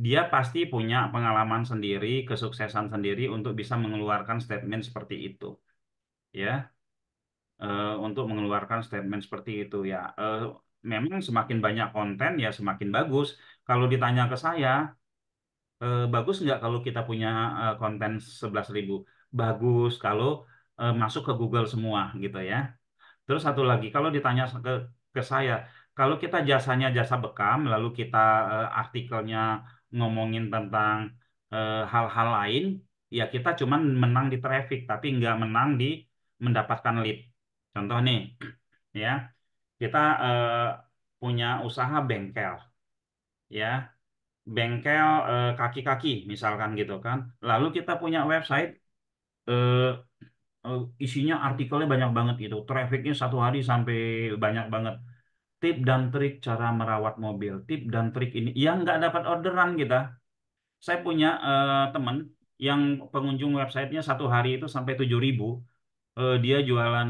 A: Dia pasti punya pengalaman sendiri, kesuksesan sendiri untuk bisa mengeluarkan statement seperti itu, ya. untuk mengeluarkan statement seperti itu ya. Memang semakin banyak konten ya semakin bagus. Kalau ditanya ke saya, bagus nggak kalau kita punya konten 11.000? Bagus kalau masuk ke Google semua gitu ya. Terus satu lagi, kalau ditanya ke saya, kalau kita jasanya jasa bekam, lalu kita artikelnya ngomongin tentang hal-hal lain, ya kita cuman menang di traffic, tapi nggak menang di mendapatkan lead. Contoh nih, ya, kita punya usaha bengkel, ya, bengkel kaki-kaki, misalkan gitu kan. Lalu kita punya website, eh, isinya artikelnya banyak banget gitu. Trafficnya satu hari sampai banyak banget. Tip dan trik cara merawat mobil. Tip dan trik ini. Yang nggak dapat orderan kita. Saya punya teman yang pengunjung websitenya satu hari itu sampai 7.000. Dia jualan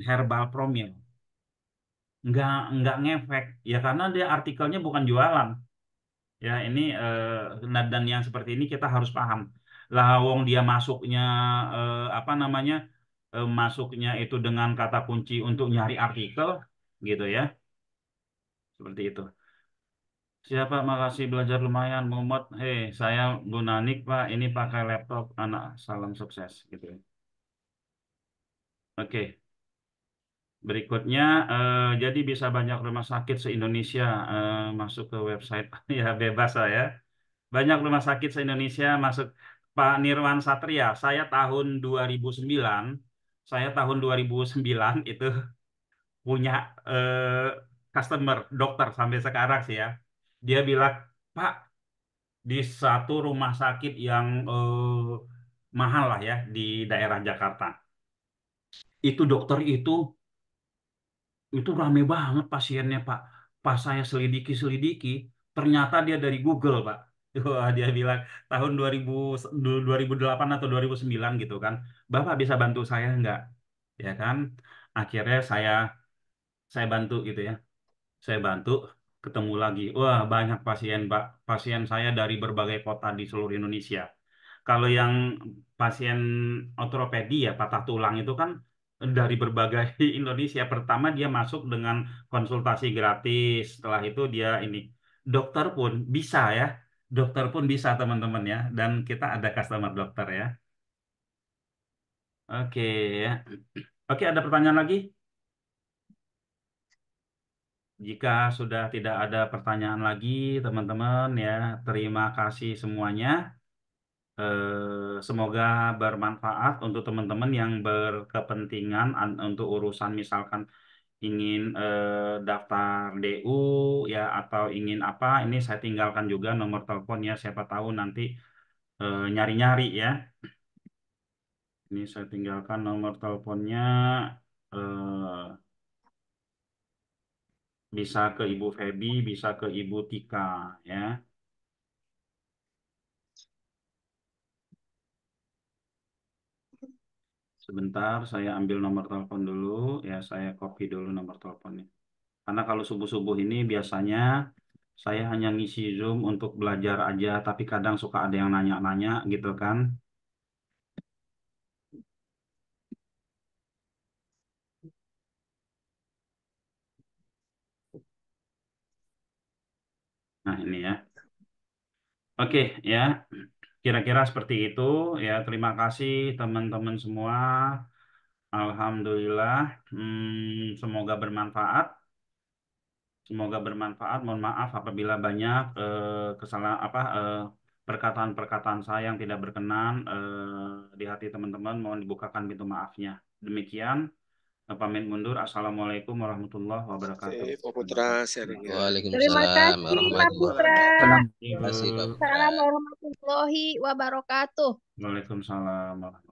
A: herbal promil. Nggak ngefek. Ya karena dia artikelnya bukan jualan. Ya ini dan yang seperti ini kita harus paham. Lah wong dia masuknya apa namanya masuknya itu dengan kata kunci untuk nyari artikel gitu ya. Seperti itu. Siapa makasih belajar lumayan Muhammad. Saya Bu Nanik Pak, ini pakai laptop anak salam sukses gitu ya. Oke. Berikutnya jadi bisa banyak rumah sakit se-Indonesia masuk ke website ya bebas lah ya. Banyak rumah sakit se-Indonesia masuk. Pak Nirwan Satria, saya tahun 2009 itu punya customer dokter sampai sekarang sih ya. Dia bilang, Pak, di satu rumah sakit yang mahal lah ya di daerah Jakarta. Itu dokter itu rame banget pasiennya, Pak. Pas saya selidiki, ternyata dia dari Google, Pak. Wah, dia bilang tahun 2008 atau 2009 gitu kan. Bapak bisa bantu saya enggak? Ya kan? Akhirnya saya bantu gitu ya. Saya bantu ketemu lagi. Wah, banyak pasien, Pak. Pasien saya dari berbagai kota di seluruh Indonesia. Kalau yang pasien ortopedi ya patah tulang itu kan dari berbagai Indonesia. Pertama dia masuk dengan konsultasi gratis. Setelah itu dia ini dokter pun bisa ya. Dokter pun bisa teman-teman ya. Dan kita ada customer dokter ya. Oke ya. Oke, ada pertanyaan lagi? Jika sudah tidak ada pertanyaan lagi, teman-teman ya, terima kasih semuanya. Semoga bermanfaat untuk teman-teman yang berkepentingan untuk urusan misalkan ingin daftar DU ya atau ingin apa, ini saya tinggalkan juga nomor teleponnya. Siapa tahu nanti nyari-nyari ya. Ini saya tinggalkan nomor teleponnya. eh, Bisa ke Ibu Feby, bisa ke Ibu Tika ya. Sebentar, saya ambil nomor telepon dulu. Ya, saya copy dulu nomor teleponnya. Karena kalau subuh-subuh ini biasanya saya hanya ngisi Zoom untuk belajar aja, tapi kadang suka ada yang nanya-nanya gitu kan. Nah, ini ya. Oke, ya. Kira-kira seperti itu ya. Terima kasih teman-teman semua. Alhamdulillah. Semoga bermanfaat. Semoga bermanfaat. Mohon maaf apabila banyak kesalahan perkataan-perkataan saya yang tidak berkenan di hati teman-teman. Mohon dibukakan pintu maafnya. Demikian, pamit mundur. Assalamualaikum warahmatullahi wabarakatuh.
D: Pak Putra sharingnya.
H: Terima
B: Waalaikumsalam
H: kasih Pak
B: warahmatullahi
H: Putra.
B: wabarakatuh.
A: Terima
B: Terima kasih Pak
A: kasih.
B: Putra.
H: Assalamualaikum warahmatullahi wabarakatuh.
A: Waalaikumsalam.